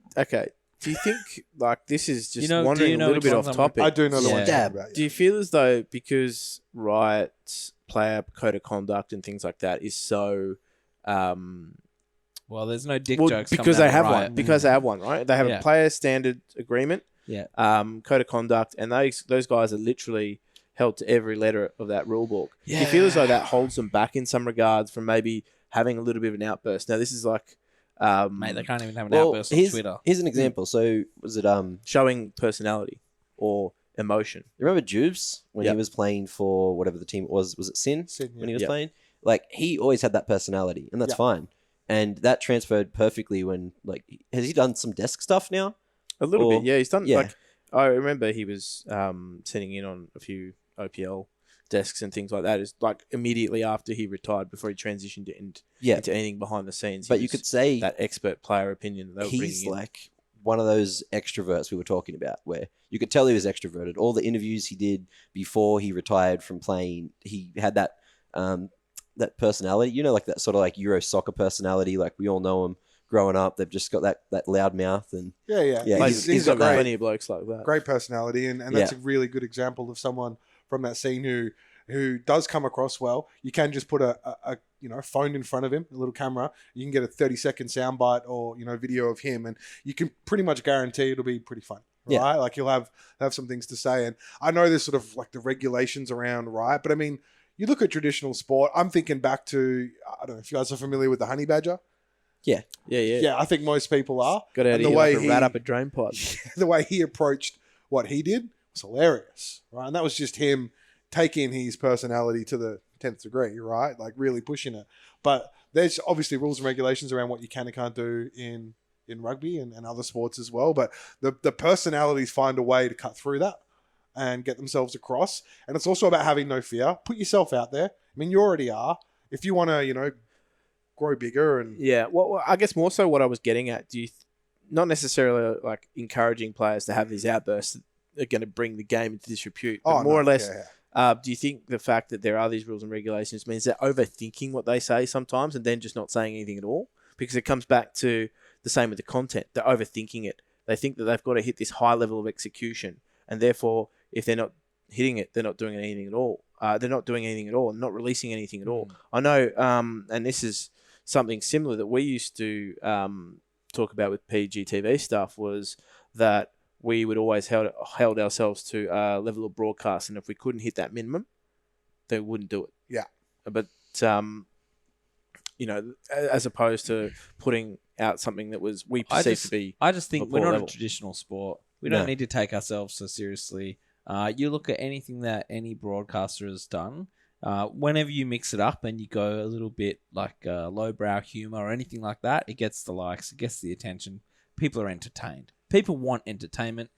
like this is just Do wandering you know a little which bit ones off I'm- topic? I do know the Yeah. one you're talking about. Do you feel as though because Riot's player code of conduct and things like that is so Well, there's no dick well, jokes because coming they out of have Riot. one. Because they have one, right? They have Yeah. a player standard agreement, Yeah. code of conduct, and those guys are literally held to every letter of that rule book. Do you feel as though that holds them back in some regards from maybe having a little bit of an outburst? Now, this is like Mate, they can't even have an outburst on Twitter. Here's an example. So was it showing personality or emotion. You remember Jubes when Yep. he was playing for whatever the team was? Was it Sin? Sin, yeah. When he was Yep. playing? Like, he always had that personality, and that's Yep. fine. And that transferred perfectly when, like, has he done some desk stuff now? A little Or- bit, yeah. He's done, yeah. like, I remember he was sitting in on a few OPL desks and things like that. It's like immediately after he retired, before he transitioned Yeah. into anything behind the scenes. But he you was could say that expert player opinion that they were bringing he's in. like one of those extroverts we were talking about, where you could tell he was extroverted. All the interviews he did before he retired from playing, he had that that personality, like that sort of like Euro soccer personality. Like, we all know him growing up. They've just got that loud mouth, and Yeah. Yeah, Like, He's he's a got great, plenty of blokes like that. great personality, and that's a really good example of someone from that scene who does come across well. You can just put a phone in front of him, a little camera. You can get a 30-second soundbite or video of him, and you can pretty much guarantee it'll be pretty fun. Right? Yeah. Like, he'll have some things to say. And I know there's sort of like the regulations around Riot, but I mean, you look at traditional sport. I'm thinking back to, I don't know if you guys are familiar with the honey badger. Yeah. Yeah, I think most people are. Got out And of the here way like a rat up a drain pipe. The way he approached what he did was hilarious, right? And that was just him taking his personality to the 10th degree, right? Like, really pushing it. But there's obviously rules and regulations around what you can and can't do in rugby and other sports as well. But the personalities find a way to cut through that and get themselves across. And it's also about having no fear. Put yourself out there. I mean, you already are. If you want to, grow bigger and Yeah, well, I guess more so what I was getting at, not necessarily like encouraging players to have these outbursts that are going to bring the game into disrepute, but more or less, do you think the fact that there are these rules and regulations means they're overthinking what they say sometimes and then just not saying anything at all? Because it comes back to the same with the content. They're overthinking it. They think that they've got to hit this high level of execution, and therefore, if they're not hitting it, they're not doing anything at all. They're not doing anything at all and not releasing anything at all. I know, and this is something similar that we used to talk about with PGTV stuff, was that we would always held ourselves to a level of broadcast, and if we couldn't hit that minimum, they wouldn't do it. Yeah. But as opposed to putting out something that was we perceive to be. I just think of a we're poor not level. a traditional sport. We No. don't need to take ourselves so seriously. You look at anything that any broadcaster has done. Whenever you mix it up and you go a little bit like lowbrow humor or anything like that, it gets the likes, it gets the attention. People are entertained. People want entertainment.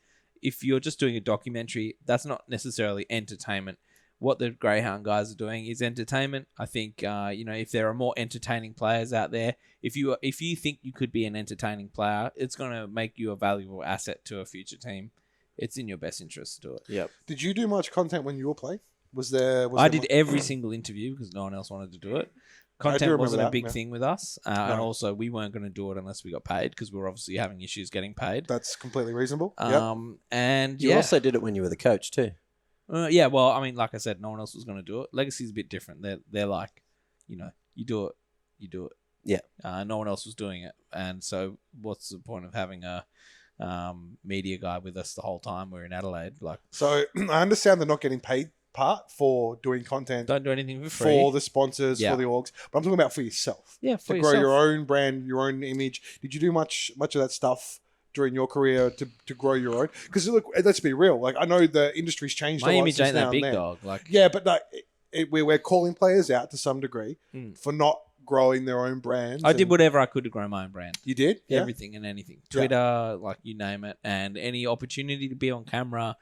If you're just doing a documentary, that's not necessarily entertainment. What the Greyhound guys are doing is entertainment. I think if there are more entertaining players out there, if you think you could be an entertaining player, it's going to make you a valuable asset to a future team. It's in your best interest to do it. Yep. Did you do much content when you were playing? I did every single interview because no one else wanted to do it. Content remember wasn't a that, big yeah. thing with us. And also, we weren't going to do it unless we got paid because we were obviously having issues getting paid. That's completely reasonable. Yep. And you also did it when you were the coach too. Well, I mean, like I said, no one else was going to do it. Legacy's a bit different. They're like, you do it Yeah. No one else was doing it. And so what's the point of having a media guy with us the whole time we're in Adelaide? Like, So I understand they're not getting paid part for doing content don't do anything for free. for the sponsors, Yeah. for the orgs, but I'm talking about for yourself. Yeah, for to grow yourself. your own brand, your own image. Did you do much of that stuff during your career to grow your own? Because look, let's be real. Like, I know the industry's changed My a lot image since ain't now that and big, then. dog. Like, Yeah, but like, we're calling players out to some degree Mm. for not growing their own brands. I did and- whatever I could to grow my own brand. You did? Yeah. Everything and anything. Twitter, like you name it. And any opportunity to be on camera,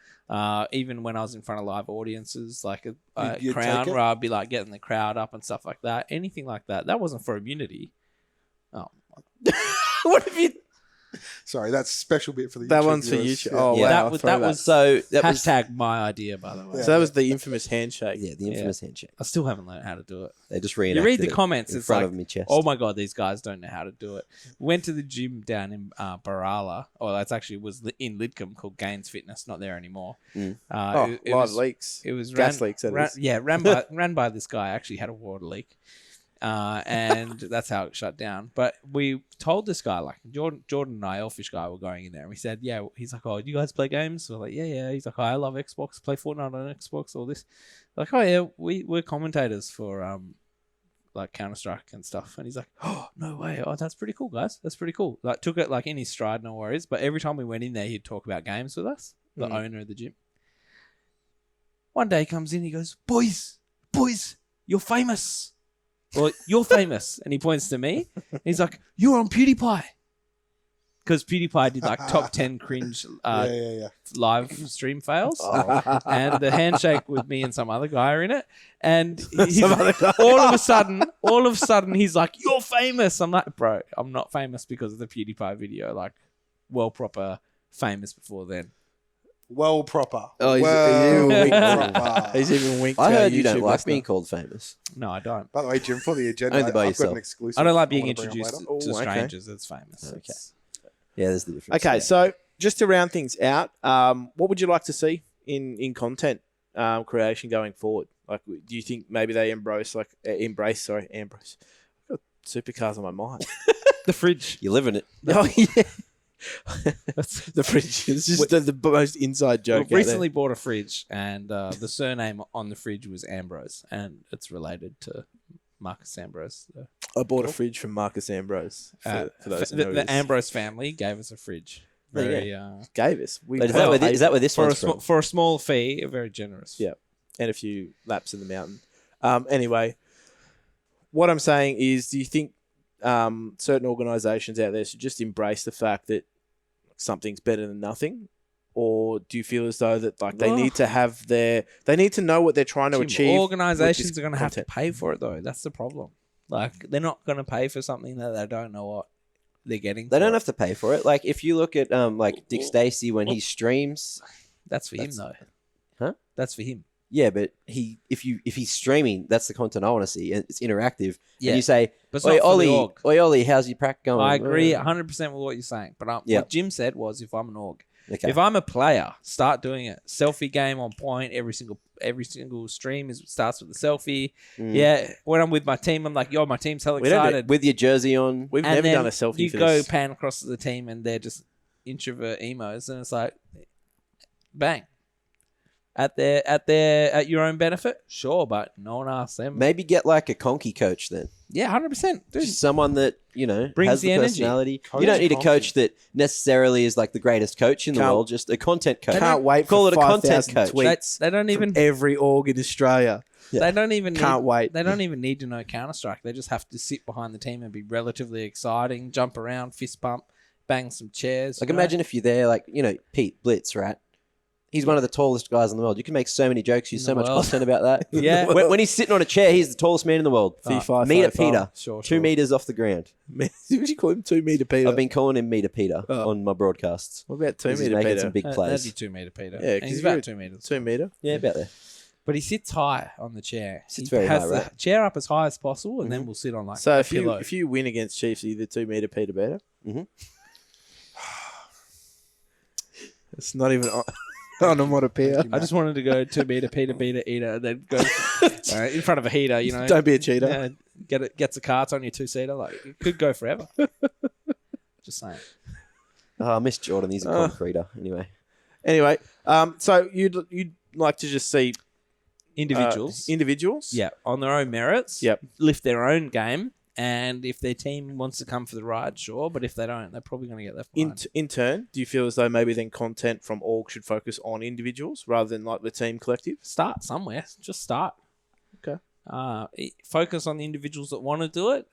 even when I was in front of live audiences, like a You'd Crown, take it? where I'd be like getting the crowd up and stuff like that. Anything like that. That wasn't for immunity. Oh. What have you... Sorry, that's a special bit for the That YouTube one's for viewers. YouTube. Yeah. Oh, Yeah. wow. That throwback. was So that was hashtag my idea, by the way. Yeah. So that was the infamous handshake. yeah, the infamous handshake. I still haven't learned how to do it. They just You reenacted read the it comments, in it's front like, of me chest. oh my God, these guys don't know how to do it. Went to the gym down in Barala. Oh, that's actually was in Lidcombe called Gains Fitness, not there anymore. Mm. Live was, leaks. It was Gas leaks, that is. Yeah, ran by this guy. Actually had a water leak, and that's how it shut down. But we told this guy, like Jordan and I, Elfish guy, were going in there, and we said, yeah. He's like, oh, do you guys play games? We're like, yeah. He's like, oh, I love Xbox. Play Fortnite on Xbox. All this. Like, oh yeah, we're commentators for like Counter-Strike and stuff. And he's like, oh, no way. Oh, that's pretty cool, guys. That's pretty cool. Like, took it like in his stride, no worries. But every time we went in there, he'd talk about games with us, the owner of the gym. One day he comes in, he goes, boys, you're famous. Well, you're famous. And he points to me. And he's like, you're on PewDiePie. Because PewDiePie did like top 10 cringe Yeah. live stream fails. And the handshake with me and some other guy are in it. And he's, all of a sudden, he's like, you're famous. I'm like, bro, I'm not famous because of the PewDiePie video. Like, well, proper famous before then. Well proper. Oh, he's well even proper. He's even winked. I to our heard you don't YouTube like listener. being called famous. No, I don't. By the way, Jim, for the agenda, Only by I've got yourself. an exclusive. I don't like being wanna bring up introduced later. to Oh, okay. strangers. That's famous. Okay. It's- Yeah, there's the difference. Okay, Yeah. so just to round things out, what would you like to see in content creation going forward? Like, do you think maybe they embrace? I've got supercars on my mind. The fridge. You live in it. Oh yeah, the fridge. It's just the most inside joke. We recently bought a fridge, and the surname on the fridge was Ambrose, and it's related to Marcus Ambrose. I bought a fridge from Marcus Ambrose. For those who know The this. Ambrose family gave us a fridge. There you Very, gave us. We But is that where this for one's from? for a small fee, very generous. Yeah. And a few laps in the mountain. Anyway, what I'm saying is, do you think certain organisations out there should just embrace the fact that something's better than nothing? Or do you feel as though that they need to have they need to know what they're trying to achieve? Organizations with are going to have to content? pay for it, though. That's the problem. Like, they're not going to pay for something that they don't know what they're getting. They for don't it. have to pay for it. Like if you look at like Dick Stacey when he streams, That's for him, That's- though. Huh? That's for him. yeah, but if he's streaming, that's the content I want to see, and it's interactive. Yeah. And you say, But it's "Oi, not for the Ollie, org. oi, Ollie, how's your prac going?" I agree 100% with what you're saying. But Yeah. what Jim said was, if I'm an org, Okay. if I'm a player, start doing it. Selfie game on point. Every single stream starts with a selfie. Mm. Yeah, when I'm with my team, I'm like, yo, my team's hell We don't do- excited. With your jersey on, We've And never then done a selfie You for go this. pan across to the team, and they're just introvert emos, and it's like, bang. At your own benefit, sure, but no one asks them. maybe get like a conky coach then. Yeah, 100%. Dude, Just someone that Brings has the the energy. personality. Coach You don't need a conky. coach that necessarily is like the greatest coach in the Can't- world. Just a content coach. Can't wait Call for it a content 5,000 coach. tweets they don't even from every org in Australia. Yeah. they don't even Can't need, wait. They don't even need to know Counter-Strike. They just have to sit behind the team and be relatively exciting, jump around, fist pump, bang some chairs. Like you know? imagine if you're there, like Pete Blitz, right? He's one of the tallest guys in the world. You can make so many jokes, use In so the much world. content about that. Yeah. when he's sitting on a chair, he's the tallest man in the world. Fee-fi, Meter fi-fi. Peter, Sure, 2 meters off the ground. Would you call him 2 meter Peter? I've been calling him Meter Peter Oh. on my broadcasts. What about 2 He's meter making Peter? some big That'd plays. be 2 meter Peter. Yeah, And 'cause he's you're- about 2 meters. 2 meter. Yeah, about there. But he sits high on the chair. Sits he very has high, the right? Mm-hmm. chair up as high as possible, and then we'll sit on like So a if you pillow. if you win against Chiefs, are you the 2 meter Peter better? Mhm. It's not even onomatopoeia. I just wanted to go 2 meter Peter beater eater, and then go in front of a heater. Don't be a cheater. gets a car, it's only a 2-seater. Like, it could go forever. Just saying. Oh, I miss Jordan. He's a concreter. Anyway, so you'd like to just see Individuals. individuals, On their own merits. Yep. Lift their own game. And if their team wants to come for the ride, sure. But if they don't, they're probably going to get left behind. In turn, do you feel as though maybe then content from org should focus on individuals rather than like the team collective? Start somewhere. Just start. Okay. Focus on the individuals that want to do it.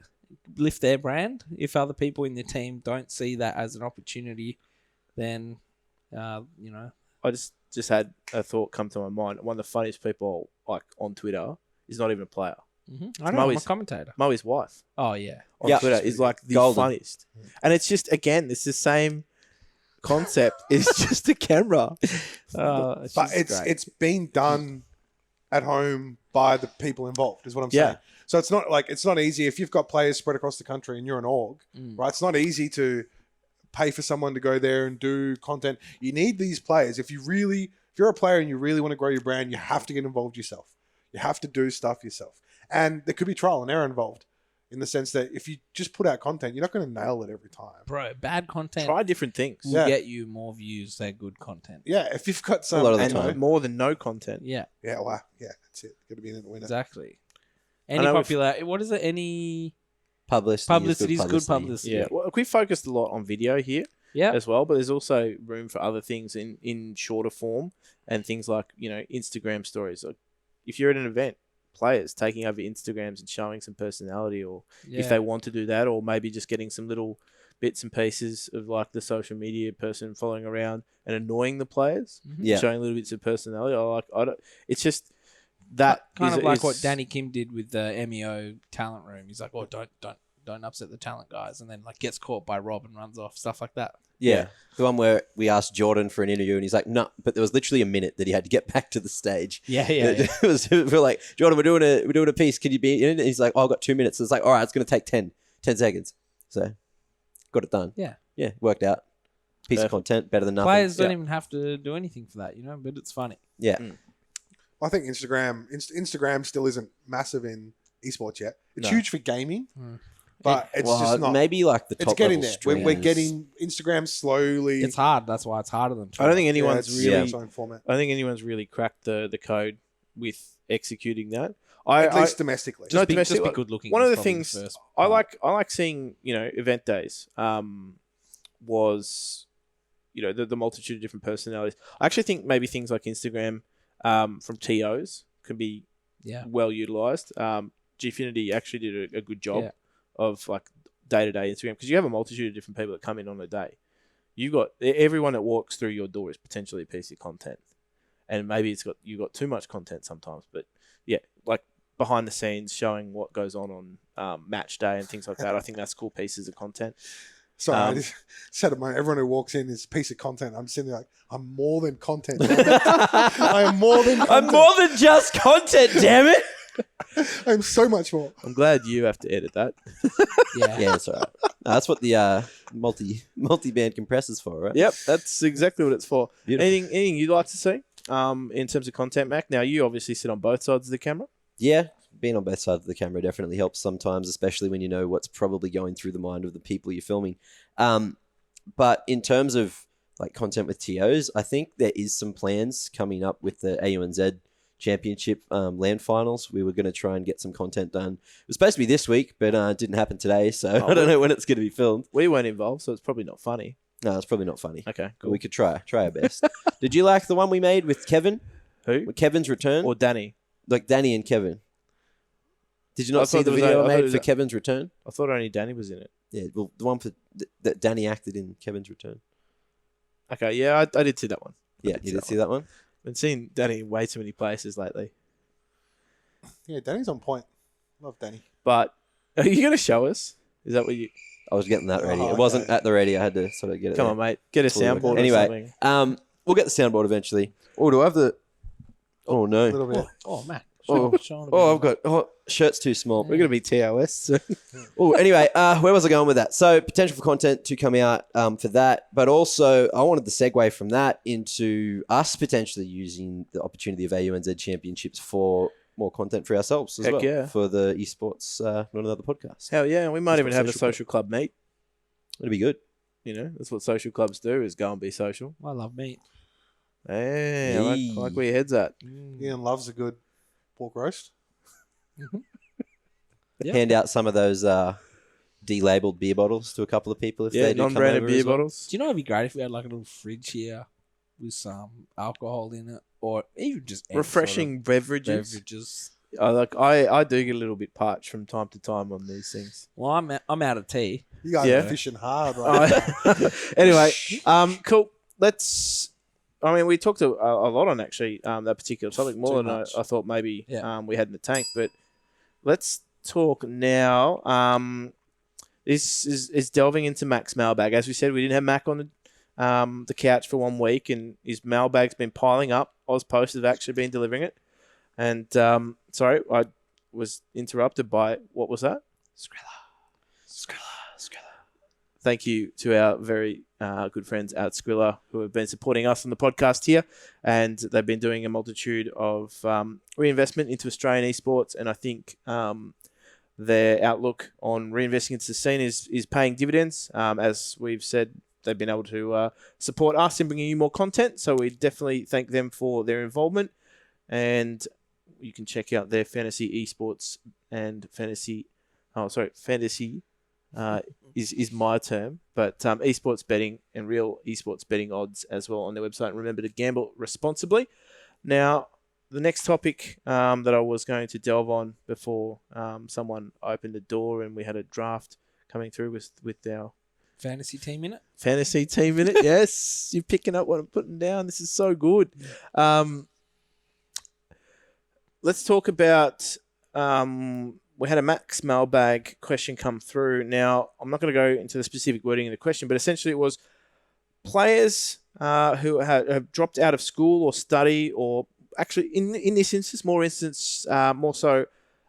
Lift their brand. If other people in the team don't see that as an opportunity, then, I just had a thought come to my mind. One of the funniest people like on Twitter is not even a player. I know, I'm a commentator. Moe's wife Oh, yeah. on Twitter is like the Golden. funniest. And it's just, again, it's the same concept. It's just a camera. But great. it's been done at home by the people involved, is what I'm saying. So it's not easy if you've got players spread across the country and you're an org, right? It's not easy to pay for someone to go there and do content. You need these players. If you're a player and you really want to grow your brand, you have to get involved yourself. You have to do stuff yourself. And there could be trial and error involved in the sense that if you just put out content, you're not going to nail it every time. Bro, bad content Try different things. will get you more views than good content. Yeah, if you've got some... lot of the And time. more than no content. Yeah, Yeah, wow. Yeah, that's it. Got to be in the winner. exactly. Any know popular... What is it? Any... Publicity is good publicity. Yeah. Well, we focused a lot on video here Yeah. as well, but there's also room for other things in shorter form and things like, Instagram stories. Like if you're at an event, players taking over Instagrams and showing some personality, or if they want to do that, or maybe just getting some little bits and pieces of like the social media person following around and annoying the players, Yeah. showing little bits of personality. It's just that kind is- of like is- what Danny Kim did with the MEO talent room. He's like, "Oh, don't upset the talent guys," and then like gets caught by Rob and runs off, stuff like that. Yeah. The one where we asked Jordan for an interview and he's like, no, but there was literally a minute that he had to get back to the stage. Yeah. We're like, Jordan, we're doing a piece. Can you be in it? And he's like, oh, I've got 2 minutes. It's like, all right, it's going to take 10 seconds. So got it done. Yeah. Yeah. Worked out. Piece of content, better than nothing. Players don't even have to do anything for that, but it's funny. Yeah. I think Instagram still isn't massive in esports yet. It's No. huge for gaming, but it's Well, just not. maybe like the top It's getting level there. We're streamers. getting Instagram slowly. It's hard. That's why it's harder than Twitter. I don't think Yeah, anyone's it's really. its own format. I don't think anyone's really cracked the code with executing that. At least domestically. No, just be domestic- good looking. One of is the probably things first I part. like seeing, event days. Was, the multitude of different personalities. I actually think maybe things like Instagram, from TOs can be Yeah. well utilized. Gfinity actually did a good job Yeah. of like day-to-day Instagram, because you have a multitude of different people that come in on a day. You've got everyone that walks through your door is potentially a piece of content, and maybe you've got too much content sometimes. But yeah, like behind the scenes, showing what goes on match day and things like that. I think that's cool pieces of content. Sorry, I just said it. Everyone who walks in is a piece of content. I'm sitting there like, I'm more than content. I am more than content. I'm more than just content, damn it. I'm so much more. I'm glad you have to edit that. Yeah. Yeah, that's all right. No, that's what the multi-band compressor's for, right? Yep, that's exactly what it's for. Beautiful. Anything you'd like to see in terms of content, Mac? Now, you obviously sit on both sides of the camera. Yeah, being on both sides of the camera definitely helps sometimes, especially when you know what's probably going through the mind of the people you're filming. But in terms of like content with TOs, I think there is some plans coming up with the AUNZ Championship land finals. We were going to try and get some content done. It was supposed to be this week, but it didn't happen today, so I don't know when it's going to be filmed. We weren't involved, so it's probably not funny. No, it's probably not funny. Okay, But cool. we could try our best. Did you like the one we made with Kevin? Who? With Kevin's return? Or Danny? Like Danny and Kevin. Did you I not see thought the there was video I I thought it made was for Kevin's return? I thought only Danny was in it. Yeah, well, the one for that Danny acted in Kevin's return. Okay, yeah, I did see that one. Yeah, you did see that one? I've been seeing Danny in way too many places lately. Yeah, Danny's on point. Love Danny. But are you going to show us? Is that what you... I was getting that ready. Oh, It wasn't okay. at the ready. I had to sort of get it. Come there. on, mate. Get a Fully soundboard anyway, or something. We'll get the soundboard eventually. Oh, do I have the? Oh A no. little bit. Oh, man. Oh, I've got shirt's too small. We're going to be TOS. So. Oh, anyway, where was I going with that? So potential for content to come out for that, but also I wanted to segue from that into us potentially using the opportunity of AUNZ championships for more content for ourselves as Heck well yeah. for the Esports Not Another podcast. Hell yeah, we might Esports even have a social club. social club meet. It'll be good. You know, that's what social clubs do, is go and be social. I love meat. Hey, I like where your head's at. Ian loves a good pork roast. Yeah. Hand out some of those delabeled beer bottles to a couple of people if Yeah, they do come non-branded over beer as well. bottles. Do you know it'd be great if we had like a little fridge here with some alcohol in it, or even just any Refreshing sort beverages. of beverages? I do get a little bit parched from time to time on these things. Well, I'm out of tea. You guys Yeah. are fishing hard, right? Anyway, cool. We talked a lot on actually that particular topic, more Too than much. I thought maybe Yeah. we had in the tank. But let's talk now. This is delving into Mac's mailbag. As we said, we didn't have Mac on the couch for 1 week, and his mailbag's been piling up. Ozpost have actually been delivering it. And sorry, I was interrupted by, what was that? Skrilla. Thank you to our very good friends at Skrilla who have been supporting us on the podcast here, and they've been doing a multitude of reinvestment into Australian esports, and I think their outlook on reinvesting into the scene is paying dividends. As we've said, they've been able to support us in bringing you more content, so we definitely thank them for their involvement, and you can check out their fantasy esports and fantasy is my term, but esports betting and real esports betting odds as well on their website. And remember to gamble responsibly. Now, the next topic that I was going to delve on before someone opened the door and we had a draft coming through with our Fantasy team in it. fantasy team in it. Yes, you're picking up what I'm putting down. This is so good. Let's talk about... we had a Max mailbag question come through. Now, I'm not going to go into the specific wording of the question, but essentially it was players who have dropped out of school or study, or actually in this instance, more so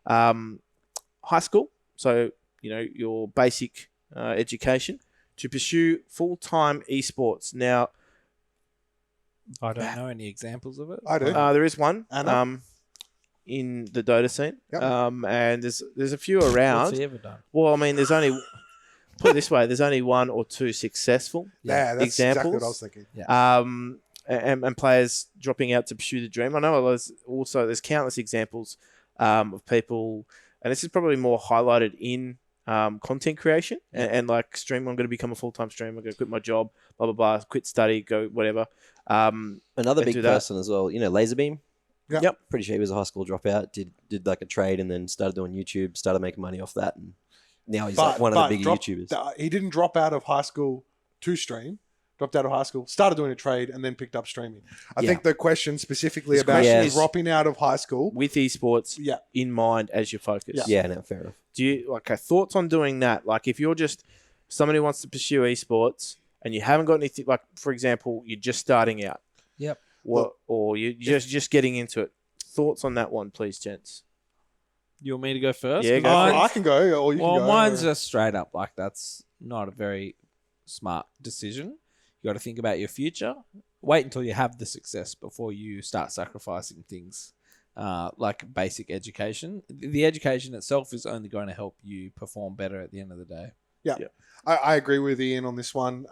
high school. So, your basic education to pursue full-time esports. Now, I don't know any examples of it. I do. there is one. Anna? In the Dota scene, Yep. and there's a few around. What's he ever done? Well, I mean, there's only put it this way: there's only 1 or 2 successful Yeah, that's exactly what I examples. was thinking. And players dropping out to pursue the dream. I know there's countless examples of people, and this is probably more highlighted in content creation and like stream. I'm going to become a full-time streamer. I'm going to quit my job. Blah blah blah. Quit study. Go whatever. Another and big do that. person as well, Laserbeam. Yep. Pretty sure he was a high school dropout, did like a trade and then started doing YouTube, started making money off that, and now he's like one of the bigger YouTubers. He didn't drop out of high school to stream. Dropped out of high school, started doing a trade, and then picked up streaming. I think the question specifically This about question is- dropping out of high school. With esports Yeah. in mind as your focus. Yeah, no, fair enough. Do you thoughts on doing that? Like, if you're just somebody who wants to pursue esports and you haven't got anything, like for example, you're just starting out. Yep. Or you're just getting into it. Thoughts on that one, please, gents. You want me to go first? Yeah, 'Cause go for it. I can go, or you Well, can go. mine's just straight up like that's not a very smart decision. You got to think about your future. Wait until you have the success before you start sacrificing things like basic education. The education itself is only going to help you perform better at the end of the day. Yeah. I agree with Ian on this one.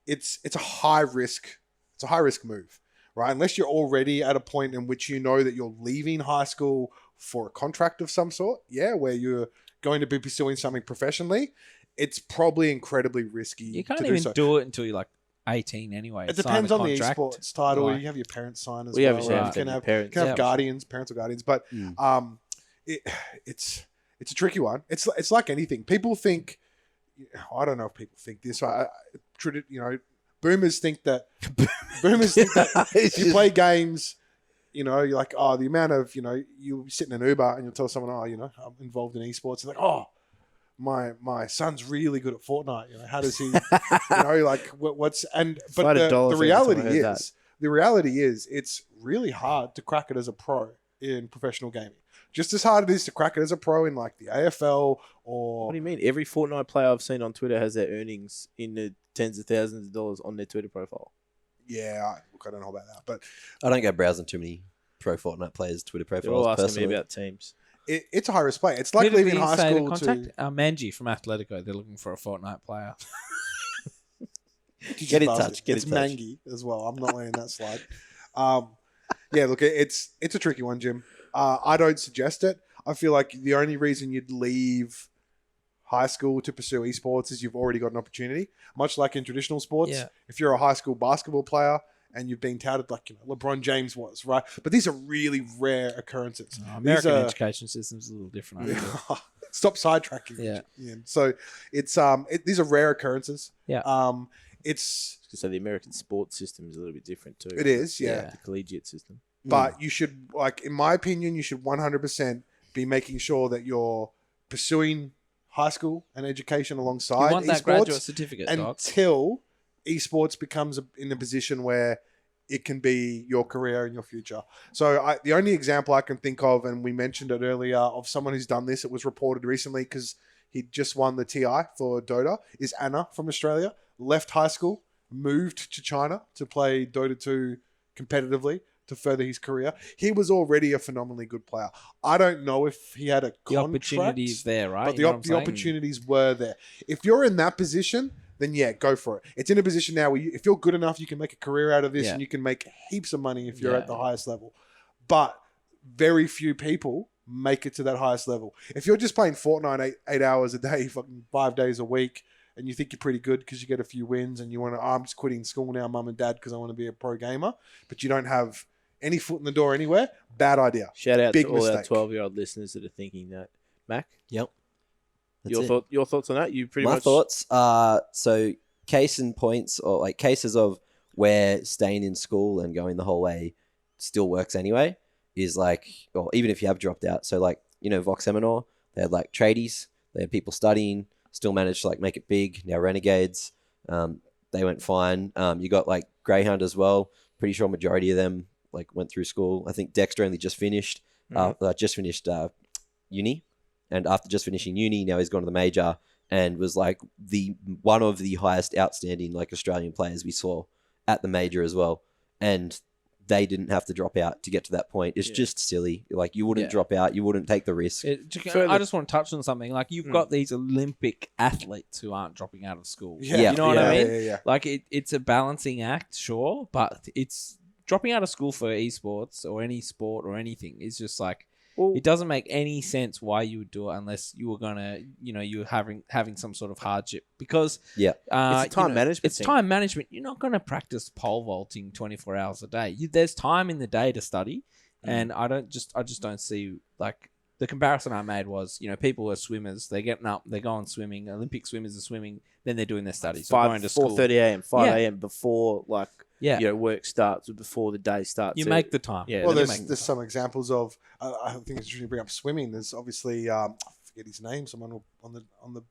It's a high risk. It's a high risk move, right? Unless you're already at a point in which you know that you're leaving high school for a contract of some sort, where you're going to be pursuing something professionally, it's probably incredibly risky. You can't to even do so. do it until you're like 18 anyway. It Sign depends a on the contract. esports title. Like- You have your parents sign as We well. obviously You have to can have have, parents. can have Yeah. guardians, parental guardians, but it's a tricky one. It's like anything. People think, I don't know if people think this. Boomers think that if you play games, you're like, oh, the amount of, you sit in an Uber and you'll tell someone, oh, I'm involved in esports. They're like, oh, my son's really good at Fortnite. How does he, like what's, and, but Fight a dollar the for every time I reality heard is, the reality is it's really hard to crack it as a pro in professional gaming. Just as hard it is to crack it as a pro in like the AFL or... What do you mean? Every Fortnite player I've seen on Twitter has their earnings in the tens of thousands of dollars on their Twitter profile. Yeah, look, I don't know about that, but I don't go browsing too many pro Fortnite players' Twitter They're profiles. all asking Personally, me about teams. It's a high risk play. It's like Who did leaving we high say school contact? to Manji from Atletico. They're looking for a Fortnite player. Get in touch. Get it's in touch. Mangy as well. I'm not letting that slide. Yeah, look, it's a tricky one, Jim. I don't suggest it. I feel like the only reason you'd leave high school to pursue esports is you've already got an opportunity. Much like in traditional sports, Yeah. if you're a high school basketball player and you've been touted like LeBron James was, right? But these are really rare occurrences. American These are- education system's a little different. I think. Stop sidetracking. Yeah. Ian. So it's these are rare occurrences. Yeah. It's So the American sports system is a little bit different too. it is, yeah. The collegiate system. But you should, like, in my opinion, you should 100% be making sure that you're pursuing high school and education alongside You want that esports graduate certificate, dog. until esports becomes in a position where it can be your career and your future. So the only example I can think of, and we mentioned it earlier, of someone who's done this, it was reported recently because he just won the TI for Dota, is Anna from Australia. Left high school, moved to China to play Dota 2 competitively to further his career. He was already a phenomenally good player. I don't know if he had a The contract, opportunity is there, right? but You know what I'm the saying? opportunities were there. If you're in that position, then yeah, go for it. It's in a position now where if you're good enough, you can make a career out of this, Yeah. and you can make heaps of money if you're Yeah. at the highest level. But very few people make it to that highest level. If you're just playing Fortnite eight hours a day, fucking 5 days a week, and you think you're pretty good because you get a few wins, and you want to, I'm just quitting school now, mum and dad, because I want to be a pro gamer, but you don't have any foot in the door anywhere, bad idea. Shout out Big to all our mistake. 12-year-old listeners that are thinking that. Mac, That's your thoughts on that? You pretty My much. thoughts are so case in points or like cases of where staying in school and going the whole way still works anyway is like, or even if you have dropped out. So like, Vox Seminole, they had like tradies, they had people studying, still managed to like make it big. Now Renegades, they went fine. You got like Greyhound as well. Pretty sure majority of them like went through school. I think Dexter only just finished, just finished uni, and after just finishing uni, now he's gone to the major and was like one of the highest outstanding like Australian players we saw at the major as well. And they didn't have to drop out to get to that point. It's just silly. Like you wouldn't drop out, you wouldn't take the risk. I just want to touch on something. Like you've got these Olympic athletes who aren't dropping out of school. Yeah. You know what I mean? Yeah. Like it's a balancing act, sure, but it's dropping out of school for esports or any sport or anything is just like, it doesn't make any sense why you would do it unless you were gonna, you're having some sort of hardship because It's a time management It's thing. time management. You're not gonna practice pole vaulting 24 hours a day. There's time in the day to study, and I just don't see like the comparison I made was people are swimmers. They're getting up, they're going swimming. Olympic swimmers are swimming, then they're doing their studies. So going to school. 4:30 a.m., 5 Yeah. a.m. before work starts or before the day starts. You make the time. Yeah. Well, they there's some examples of. I think it's interesting to bring up swimming. There's obviously I forget his name. Someone on the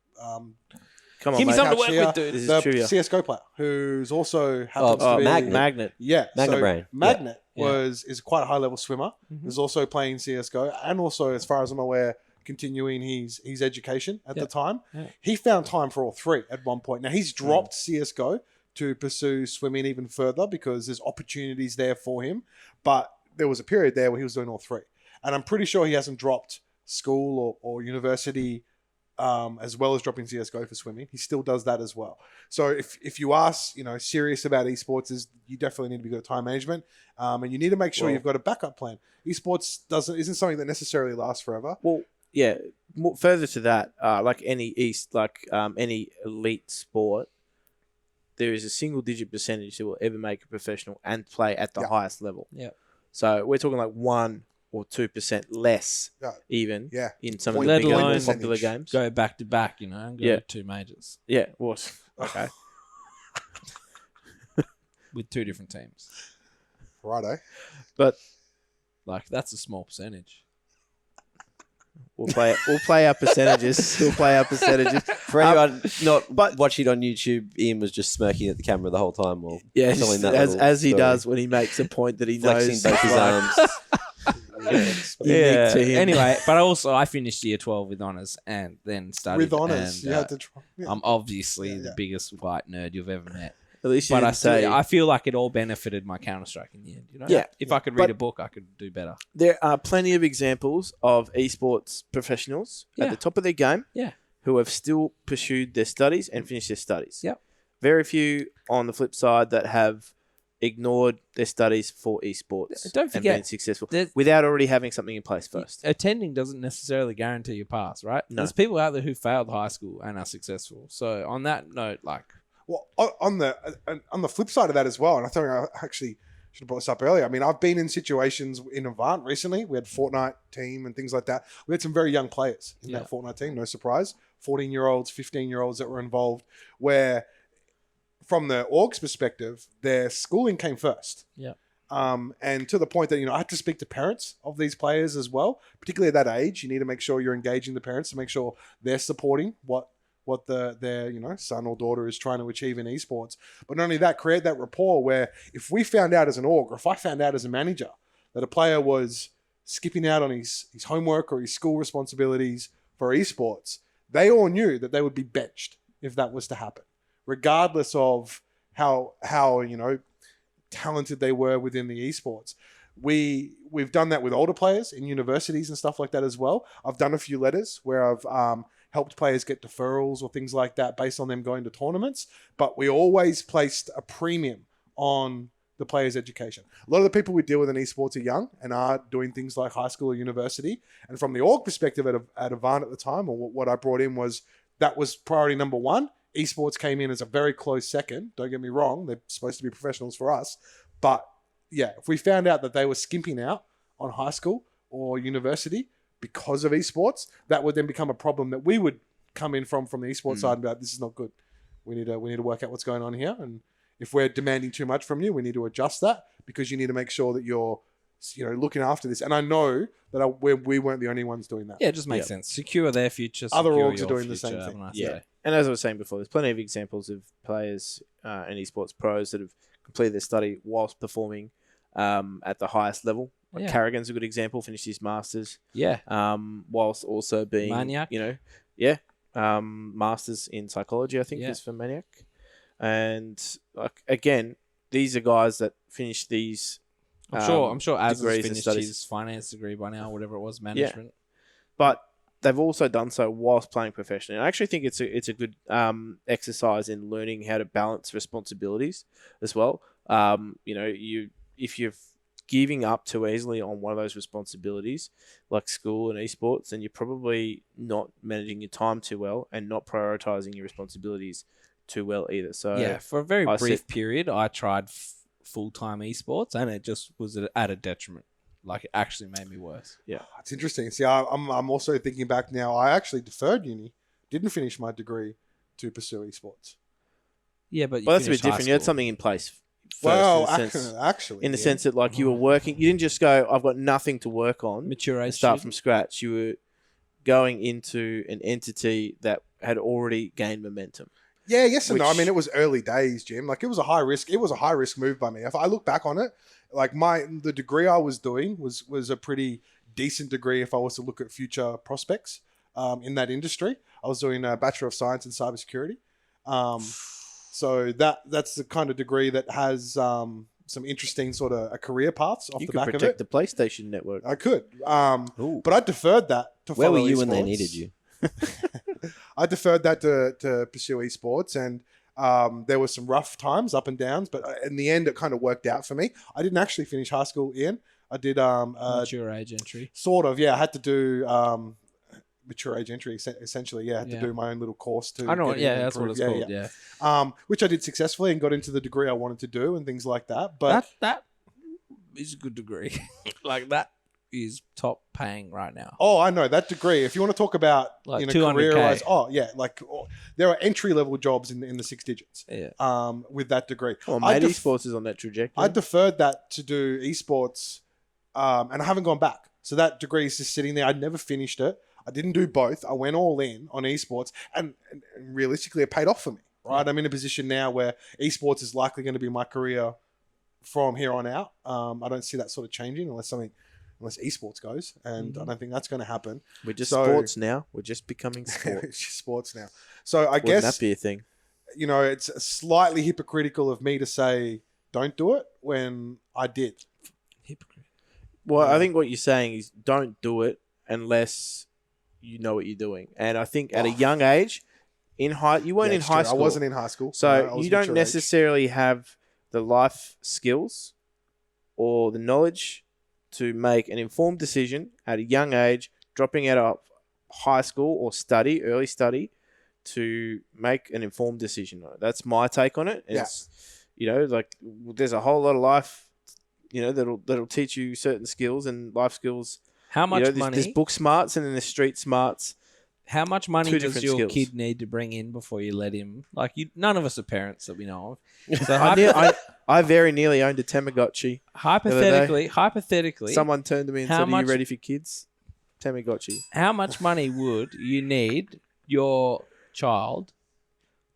Come on, Give me mate. something to work here, with, dude. This is the trivia. CS:GO player who's also happens to be Magnet. Yeah, Magnet so Brain. Magnet Yeah. is quite a high level swimmer. Is also playing CS:GO and also, as far as I'm aware, continuing his education at the time. Yeah. He found time for all three at one point. Now he's dropped CS:GO to pursue swimming even further because there's opportunities there for him. But there was a period there where he was doing all three, and I'm pretty sure he hasn't dropped school or university. As well as dropping CS:GO for swimming, he still does that as well. So if you are serious about esports, you definitely need to be good at time management, and you need to make sure you've got a backup plan. Esports isn't something that necessarily lasts forever. Well, yeah. Further to that, like any any elite sport, there is a single-digit percentage that will ever make a professional and play at the highest level. Yeah. So we're talking like 1 or 2% less, Yeah. even Yeah. in some Point- of the let bigger, alone more popular games. Go back to back, and go Yeah. to 2 majors Yeah. Well, okay. with 2 different teams. Righto. But Like that's a small percentage. we'll play our percentages. We'll play our percentages. For anyone not watching on YouTube, Ian was just smirking at the camera the whole time while Yeah, telling that as little he story. does when he makes a point that he Flexing knows. both his arms. Unique to him. Anyway, but I finished year 12 with honours and then studied With honours, and, you had to try. Yeah. I'm obviously Yeah, the yeah. biggest white nerd you've ever met. At least you But didn't I feel like it all benefited my Counter-Strike in the end. You know? Yeah. If I could read a book, I could do better. There are plenty of examples of esports professionals at Yeah. the top of their game Yeah. who have still pursued their studies and finished their studies. Yep. Very few on the flip side that have ignored their studies for esports Don't and forget, been successful there's- without already having something in place first. Attending doesn't necessarily guarantee you pass, right? No. There's people out there who failed high school and are successful. So on that note, like, Well, on the flip side of that as well, and I think I actually should have brought this up earlier. I mean, I've been in situations in Avant recently. We had Fortnite team and things like that. We had some very young players in that Fortnite team, no surprise. 14-year-olds, 15-year-olds that were involved, where from the org's perspective, their schooling came first. Yeah. And to the point that, I had to speak to parents of these players as well, particularly at that age. You need to make sure you're engaging the parents to make sure they're supporting what their son or daughter is trying to achieve in esports. But not only that, create that rapport where if we found out as an org, or if I found out as a manager that a player was skipping out on his homework or his school responsibilities for esports, they all knew that they would be benched if that was to happen, regardless of how talented they were within the esports. We've done that with older players in universities and stuff like that as well. I've done a few letters where I've helped players get deferrals or things like that based on them going to tournaments, but we always placed a premium on the player's education. A lot of the people we deal with in esports are young and are doing things like high school or university. And from the org perspective at Avant at the time, or what I brought in was priority number one. Esports came in as a very close second. Don't get me wrong. They're supposed to be professionals for us. But yeah, if we found out that they were skimping out on high school or university because of esports, that would then become a problem that we would come in from the esports side and be like, this is not good. We need to work out what's going on here. And if we're demanding too much from you, we need to adjust that, because you need to make sure that you're looking after this. And I know that we weren't the only ones doing that. yeah, it just makes sense. Secure their future. Other secure orgs are your doing the future, same thing. have a nice Yeah. day. And as I was saying before, there's plenty of examples of players and esports pros that have completed their study whilst performing at the highest level. Like Yeah. Carrigan's a good example, finished his masters, Yeah. whilst also being Maniac. masters in psychology, I think, Yeah. is for Maniac. And again, these are guys that finished these. I'm sure Az has degrees and finished studies. his finance degree by now, whatever it was, management. But they've also done so whilst playing professionally. And I actually think it's a good exercise in learning how to balance responsibilities as well. If you're giving up too easily on one of those responsibilities, like school and esports, then you're probably not managing your time too well and not prioritizing your responsibilities too well either. So Yeah, for a very I brief period, I tried full-time esports, and it just was at a detriment. Like, it actually made me worse. It's interesting. See, I'm also thinking back now. I actually deferred uni, didn't finish my degree to pursue esports. Yeah, but that's a bit different. You had something in place first, Well, in the sense, actually, in the sense that like you were working. You didn't just go, I've got nothing to work on, mature age and start student. from scratch. You were going into an entity that had already gained momentum. Yeah, yes and no. I Which- mean, it was early days, Jim. Like, it was a high risk. It was a high risk move by me. If I look back on it, like the degree I was doing was a pretty decent degree if I was to look at future prospects in that industry. I was doing a Bachelor of Science in Cybersecurity. So that's the kind of degree that has some interesting sort of career paths off You the could back of protect it. the PlayStation network. I could. Ooh. But I deferred that to Where were follow you when they esports. needed you? I deferred that to pursue esports, and there were some rough times, up and downs, but in the end, it kind of worked out for me. I didn't actually finish high school, Ian. I did mature age entry. sort of, yeah. I had to do mature age entry, essentially. Yeah, I had to do my own little course to. I know. get in Yeah, and that's what improve. it's called. Yeah. Which I did successfully and got into the degree I wanted to do and things like that. But That is a good degree. Like, that is top paying right now. oh, I know that degree. If you want to talk about Like 200K. career-wise, there are entry-level jobs in the six digits. Yeah. With that degree. Well, I mate, def- esports is on that trajectory. I deferred that to do esports, and I haven't gone back. So that degree is just sitting there. I never finished it. I didn't do both. I went all in on esports, and realistically, it paid off for me. Right, I'm in a position now where esports is likely going to be my career from here on out. I don't see that sort of changing unless esports goes, and I don't think that's going to happen. We're just So- sports now. We're just becoming sports. It's just sports now. So I Wouldn't guess that be a thing? you know, it's slightly hypocritical of me to say don't do it when I did. Hypocrite. Well, I think what you're saying is don't do it unless you know what you're doing. And I think at a young age, you weren't in it's high true. school. I wasn't in high school. So I was you don't mature age. necessarily have the life skills or the knowledge to make an informed decision at a young age, dropping out of high school or early study, to make an informed decision. That's my take on it. It's, you know, like there's a whole lot of life, you know, that'll teach you certain skills and life skills. How much There's money? book smarts and then there's street smarts. How much money Two does different your skills. kid need to bring in before you let him? Like, none of us are parents that we know of. So I very nearly owned a Tamagotchi. hypothetically, Someone turned to me and How said, "Are much- you ready for kids?" Tamagotchi. how much money would you need your child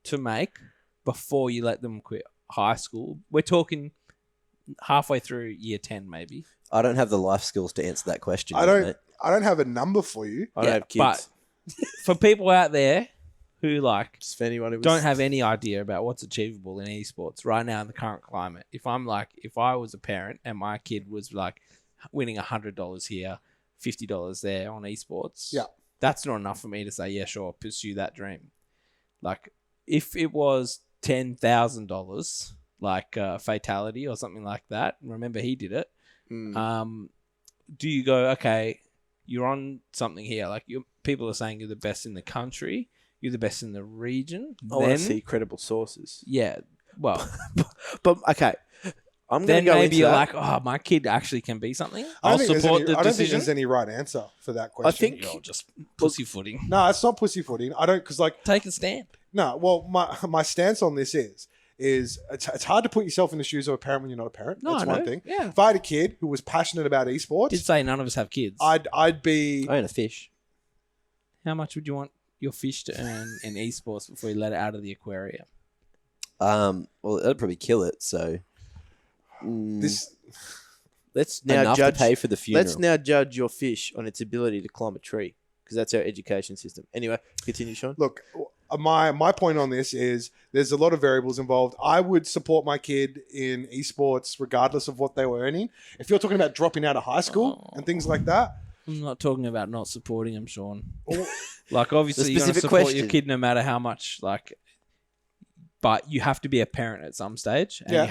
to make before you let them quit high school? We're talking halfway through year 10, maybe. I don't have the life skills to answer that question. I yet, don't. mate. I don't have a number for you. I don't have kids. But for people out there who Just for anyone who was, don't have any idea about what's achievable in esports right now in the current climate. If I was a parent and my kid was like winning $100 here, $50 there on esports, Yeah. that's not enough for me to say, yeah, sure, pursue that dream. Like if it was $10,000, like Fatality or something like that, remember he did it. Do you go, okay, you're on something here, like people are saying you're the best in the country, you're the best in the region. I want to see credible sources. Yeah, well, But okay, I'm going then to go maybe into you're that. like, oh, my kid actually can be something. I I'll don't think support the I don't think decision. there's any right answer for that question. I think You're just pussyfooting. no, it's not pussyfooting. I don't because like Take a stand. no. Well, my stance on this is it's hard to put yourself in the shoes of a parent when you're not a parent. No, That's I one know. thing. Yeah. If I had a kid who was passionate about esports, Did say none of us have kids. I'd be I own a fish. How much would you want your fish to earn in esports before you let it out of the aquarium? Well, that'd probably kill it. So this. Let's now enough judge. to pay for the funeral. Let's now judge your fish on its ability to climb a tree, because that's our education system. Anyway, continue, Sean. Look, my point on this is there's a lot of variables involved. I would support my kid in esports regardless of what they were earning. If you're talking about dropping out of high school and things like that, I'm not talking about not supporting him, Sean. or- Like, obviously, you're going to specific support your question. kid no matter how much, like, but you have to be a parent at some stage, and Yeah.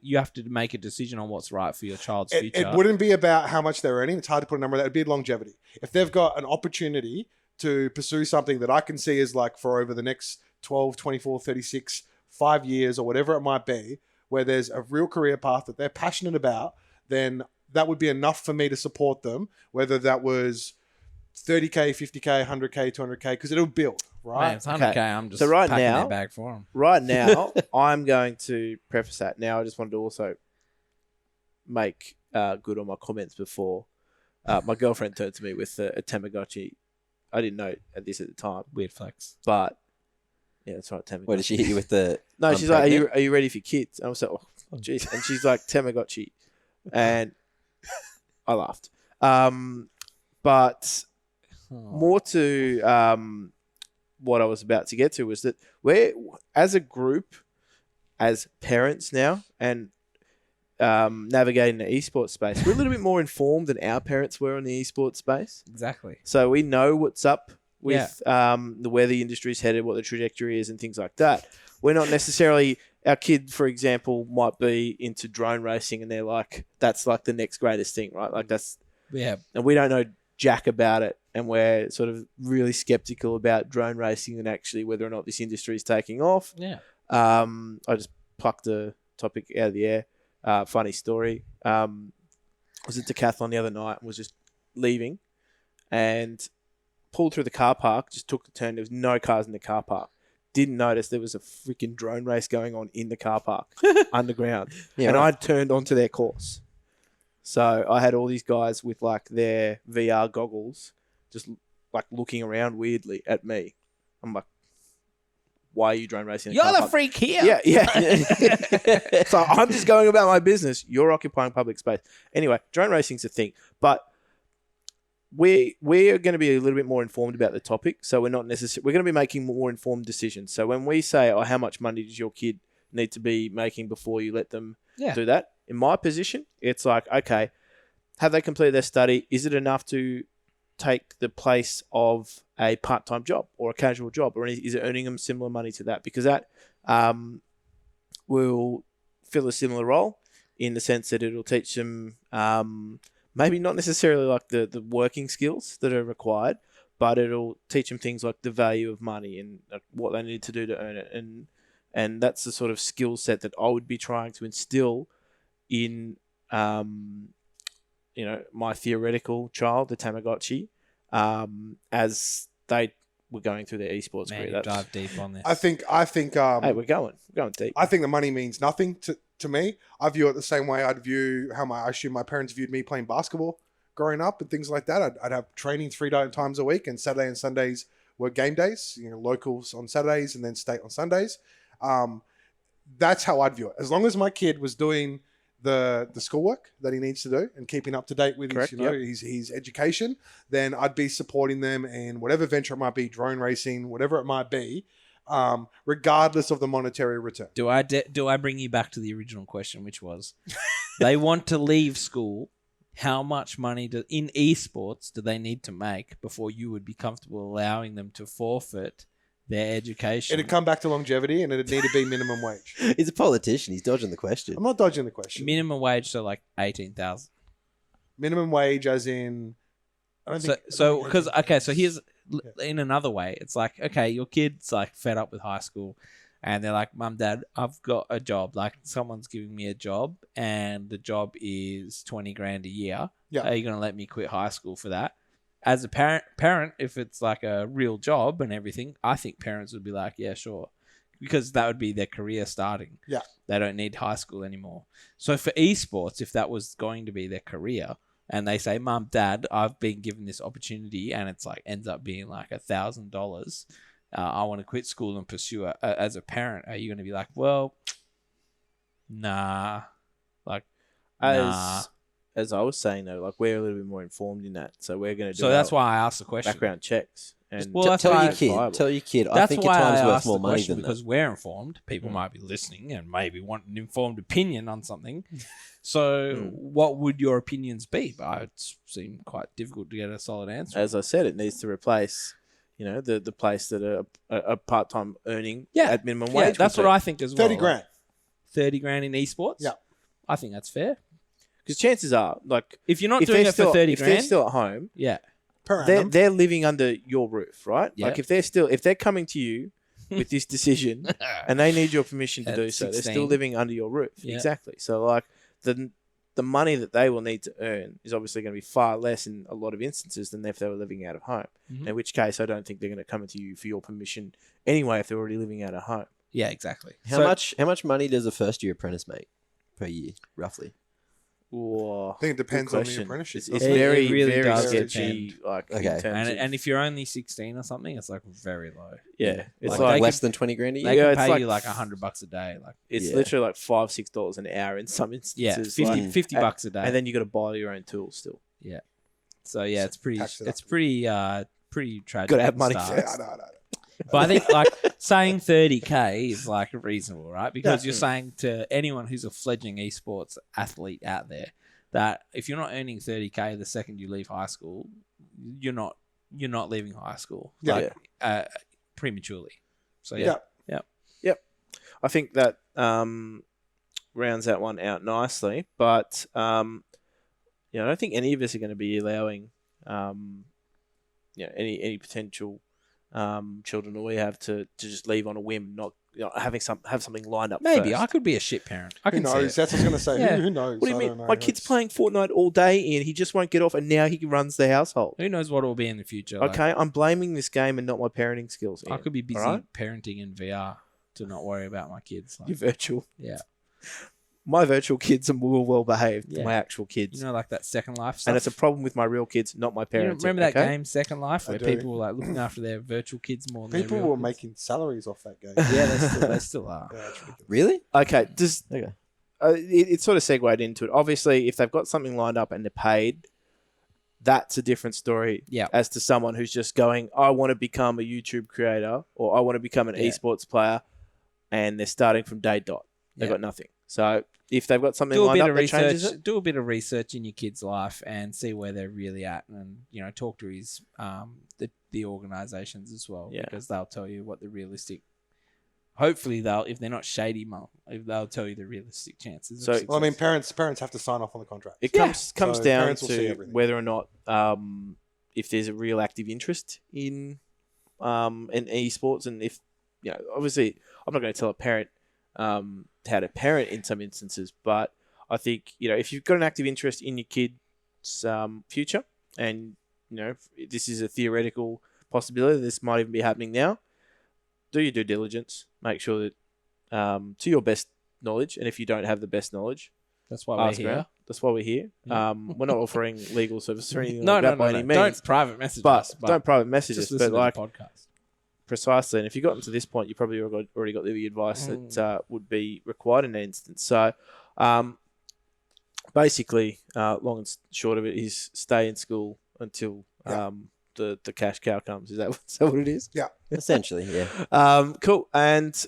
you have to make a decision on what's right for your child's it, future. it wouldn't be about how much they're earning. It's hard to put a number on that. It'd be longevity. If they've got an opportunity to pursue something that I can see as like for over the next 12, 24, 36, 5 years or whatever it might be, where there's a real career path that they're passionate about, then that would be enough for me to support them, whether that was 30K, 50K, 100K, 200K, because it'll build, right? Man, it's 100K. Okay. I'm just So right packing now- their bag for them. Right now, I'm going to preface that. Now, I just wanted to also make good on my comments before. My girlfriend turned to me with a Tamagotchi. I didn't know this at the time, Weird flex. but yeah, that's right, Tamagotchi. What did she hit you with the? No, I'm she's like, pregnant? are you ready for kids? And I was like, oh, jeez. And she's like, Tamagotchi. And I laughed. But more to what I was about to get to was that we're, as a group, as parents now, and navigating the esports space, we're a little bit more informed than our parents were in the esports space. Exactly. So we know what's up with where the industry's headed, what the trajectory is, and things like that. We're not necessarily, our kid, for example, might be into drone racing, and they're like, that's like the next greatest thing, right? Like that's, Yeah. and we don't know jack about it, and we're sort of really skeptical about drone racing and actually whether or not this industry is taking off. Yeah. I just plucked a topic out of the air. Funny story. I was at Decathlon the other night and was just leaving and pulled through the car park, just took the turn. There was no cars in the car park. Didn't notice there was a freaking drone race going on in the car park underground. Yeah, and right. I turned onto their course. So I had all these guys with like their VR goggles just like looking around weirdly at me. I'm like, why are you drone racing? in a You're car the park? freak here. Yeah. So I'm just going about my business. You're occupying public space. Anyway, drone racing's a thing. But we are going to be a little bit more informed about the topic, so we're not necessarily we're going to be making more informed decisions. So when we say, "Oh, how much money does your kid need to be making before you let them do that?" In my position, it's like, okay, have they completed their study? Is it enough to take the place of a part-time job or a casual job, or is it earning them similar money to that? Because that will fill a similar role in the sense that it'll teach them maybe not necessarily like the working skills that are required, but it'll teach them things like the value of money and what they need to do to earn it. And that's the sort of skill set that I would be trying to instill in my theoretical child, the Tamagotchi, as they were going through their esports Man, career. you dive deep on this. I think. Hey, we're going deep. I think the money means nothing to me. I view it the same way I'd view I assume my parents viewed me playing basketball growing up and things like that. I'd have training 3 times a week, and Saturday and Sundays were game days. Locals on Saturdays and then state on Sundays. That's how I'd view it. As long as my kid was doing the schoolwork that he needs to do and keeping up to date with his education, then I'd be supporting them in whatever venture it might be, drone racing, whatever it might be, regardless of the monetary return. Do I bring you back to the original question, which was, they want to leave school. How much money in esports do they need to make before you would be comfortable allowing them to forfeit their education? It'd come back to longevity, and it'd need to be minimum wage. He's a politician. He's dodging the question. I'm not dodging the question. Minimum wage, so like 18,000. Minimum wage, as in, I don't think. So here's in another way. It's like, okay, your kid's like fed up with high school, and they're like, "Mum, Dad, I've got a job. Like, someone's giving me a job, and the job is 20 grand a year. Yeah. Are you going to let me quit high school for that?" As a parent, if it's like a real job and everything, I think parents would be like, "Yeah, sure," because that would be their career starting. Yeah, they don't need high school anymore. So for esports, if that was going to be their career, and they say, "Mum, Dad, I've been given this opportunity," and it's like ends up being like $1,000. I want to quit school and pursue it. As a parent, are you going to be like, "Well, nah," like, nah? As I was saying though, like we're a little bit more informed in that, so we're going to do. So that's why I asked the question. Background checks. And Tell your kid. I think your time's worth more money than because that. we're informed. People might be listening and maybe want an informed opinion on something. So, what would your opinions be? But it seemed quite difficult to get a solid answer. As I said, it needs to replace, the place that a part-time earning at minimum wage. Yeah, that's what I think as well. 30 grand. 30 grand in esports? Yeah. I think that's fair. Because chances are, like, if you're not doing it for 30 if grand, they're still at home, they're living under your roof, right? Yeah. Like if they're coming to you with this decision and they need your permission to do so, they're 16. still living under your roof. Yeah. Exactly. So like the money that they will need to earn is obviously going to be far less in a lot of instances than if they were living out of home. Mhm. In which case, I don't think they're going to come to you for your permission anyway if they're already living out of home. Yeah, exactly. How much money does a first year apprentice make per year, roughly? Whoa, I think it depends on the question. apprenticeship. It's It very, really very does sketchy. depend. Like, Okay. in terms of, And if you're only 16 or something, it's like very low. yeah, it's Like, like less than 20 grand a They year? Yeah, can it's pay like you like $100 a day. Like, it's Yeah. literally like $5-6 an hour in some yeah, instances. 50, like, $50 a day. and then you got to buy your own tools still. So yeah, it's pretty. Tax it It's up. pretty tragic. Gotta have at the money start. first. Yeah, I know. But I think like saying 30K is like reasonable, right? Because you're saying to anyone who's a fledgling esports athlete out there that if you're not earning 30K the second you leave high school, you're not leaving high school prematurely. So yeah. I think that rounds that one out nicely. But I don't think any of us are going to be allowing any potential children that we have to just leave on a whim, not have something lined up. Maybe first. I could be a shit parent. I Who can see knows? it. That's what I was going to say. Yeah. Who knows? What do you I mean? don't know. My kid's playing Fortnite all day and he just won't get off, and now he runs the household. Who knows what it will be in the future? Like, Okay, I'm blaming this game and not my parenting skills. I Ian. could be busy Alright? parenting in VR to not worry about my kids. Like, You're virtual. yeah. My virtual kids are more well behaved Yeah. than my actual kids. You know, like that Second Life stuff. And it's a problem with my real kids, not my You parents. remember that okay? game, Second Life, I where do. people were like looking after their virtual kids more than People their real were kids? making salaries off that game. Yeah, they still are. Yeah, that's ridiculous. Really? Okay, Okay. it sort of segued into it. Obviously, if they've got something lined up and they're paid, that's a different story Yeah. as to someone who's just going, I want to become a YouTube creator or I want to become an esports player, and they're starting from day dot. They've got nothing. So if they've got something Do a lined bit up of that changes research. it. Do a bit of research in your kid's life and see where they're really at, and talk to his the organisations as well, because they'll tell you what the realistic. Hopefully if they're not shady, they'll tell you the realistic chances. So- of success. Well, I mean, parents have to sign off on the contract. It comes So down parents will see to everything. whether or not if there's a real active interest in esports, and if obviously I'm not going to tell a parent how to parent in some instances, but I think if you've got an active interest in your kid's future, and this is a theoretical possibility, this might even be happening now. Do your due diligence. Make sure that to your best knowledge, and if you don't have the best knowledge, that's why we're ask here. around. That's why we're here. Yeah. We're not offering legal service or anything No, like no, that by no, any no. means. Don't private message But us. don't private message us. Just listen But to the podcast. precisely, and if you got to this point, you probably already got the advice that would be required in that instance. So, basically, long and short of it is stay in school until the cash cow comes. Is that what it is? Yeah. Essentially, yeah. Cool. And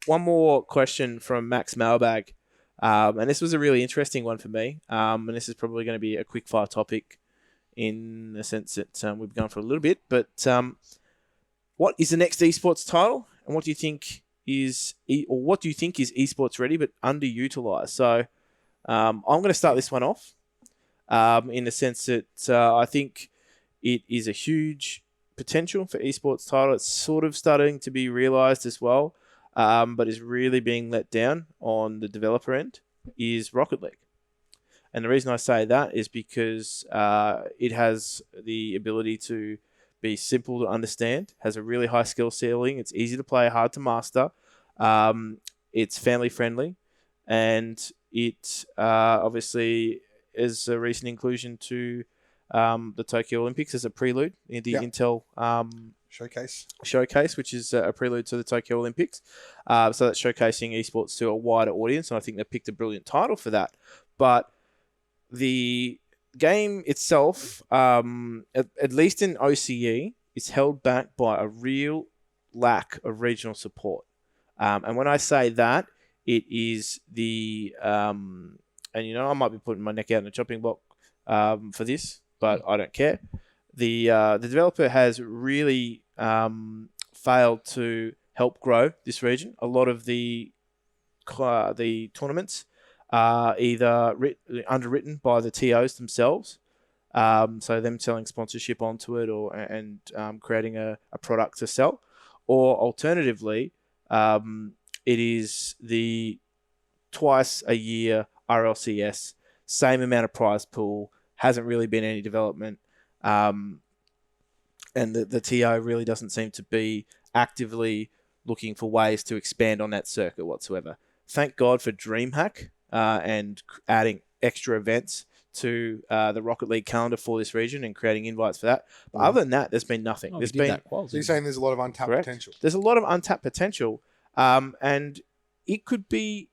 one more question from Max Mailbag. And this was a really interesting one for me. And this is probably going to be a quick fire topic in the sense that we've gone for a little bit. But what is the next esports title? And what do you think is esports ready but underutilized? So I'm going to start this one off in the sense that I think it is a huge potential for esports title. It's sort of starting to be realized as well, but is really being let down on the developer end is Rocket League. And the reason I say that is because it has the ability to be simple to understand, has a really high skill ceiling, it's easy to play, hard to master, it's family friendly, and it obviously is a recent inclusion to the Tokyo Olympics as a prelude in the Intel showcase, which is a prelude to the Tokyo Olympics. So that's showcasing esports to a wider audience, and I think they picked a brilliant title for that. But the game itself, at least in OCE, is held back by a real lack of regional support. And when I say that, it is the and I might be putting my neck out in the chopping block for this, but I don't care. The developer has really failed to help grow this region. A lot of the tournaments are either underwritten by the TOs themselves, so them selling sponsorship onto it and creating a product to sell, or alternatively, it is the twice a year RLCS, same amount of prize pool, hasn't really been any development, and the TO really doesn't seem to be actively looking for ways to expand on that circuit whatsoever. Thank God for DreamHack and adding extra events to the Rocket League calendar for this region and creating invites for that. But other than that, there's been nothing. Oh, There's we did been that qual, So you're didn't saying there's a lot of untapped Correct. potential. There's a lot of untapped potential, and it could be,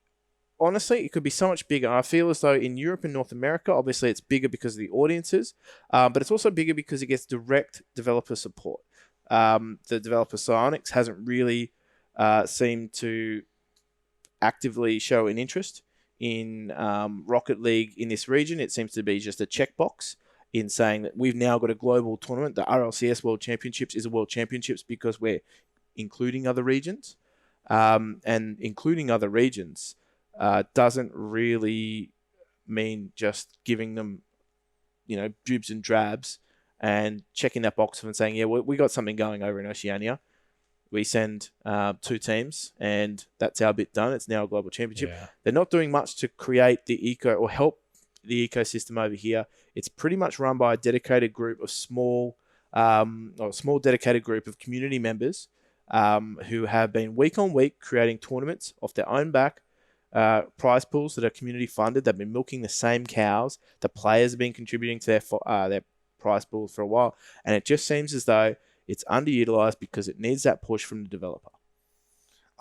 honestly, it could be so much bigger. I feel as though in Europe and North America, obviously it's bigger because of the audiences, but it's also bigger because it gets direct developer support. The developer Psyonix hasn't really seemed to actively show an interest in Rocket League in this region. It seems to be just a checkbox in saying that we've now got a global tournament. The RLCS World Championships is a World Championships because we're including other regions. And including other regions doesn't really mean just giving them, dribs and drabs and checking that box and saying, yeah, we got something going over in Oceania. We send 2 teams and that's our bit done. It's now a global championship. Yeah. They're not doing much to create the eco or help the ecosystem over here. It's pretty much run by a dedicated group of small dedicated group of community members who have been week on week creating tournaments off their own back, prize pools that are community funded. They've been milking the same cows. The players have been contributing to their prize pools for a while, and it just seems as though it's underutilized because it needs that push from the developer.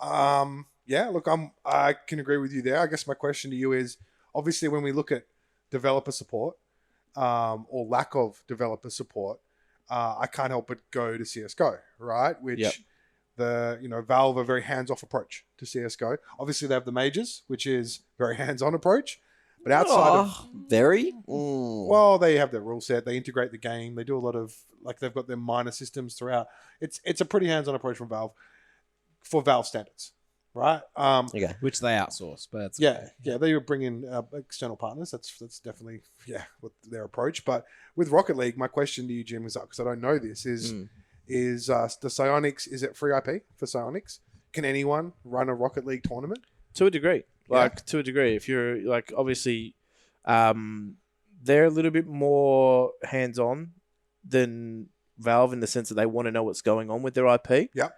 Yeah, look, I can agree with you there. I guess my question to you is, obviously, when we look at developer support, or lack of developer support, I can't help but go to CS:GO, right? Which Yep. Valve are very hands-off approach to CS:GO. Obviously, they have the majors, which is very hands-on approach. But outside of very. well, they have their rule set. They integrate the game. They do a lot of they've got their minor systems throughout. It's a pretty hands-on approach from Valve for Valve standards, right? Okay. which they outsource, but it's Yeah, they would bring in external partners. That's definitely what their approach. But with Rocket League, my question to you, Jim, is because I don't know this is the Psyonix, is it free IP for Psyonix? Can anyone run a Rocket League tournament? To a degree. To a degree. If you're obviously, they're a little bit more hands-on than Valve in the sense that they want to know what's going on with their IP. Yeah.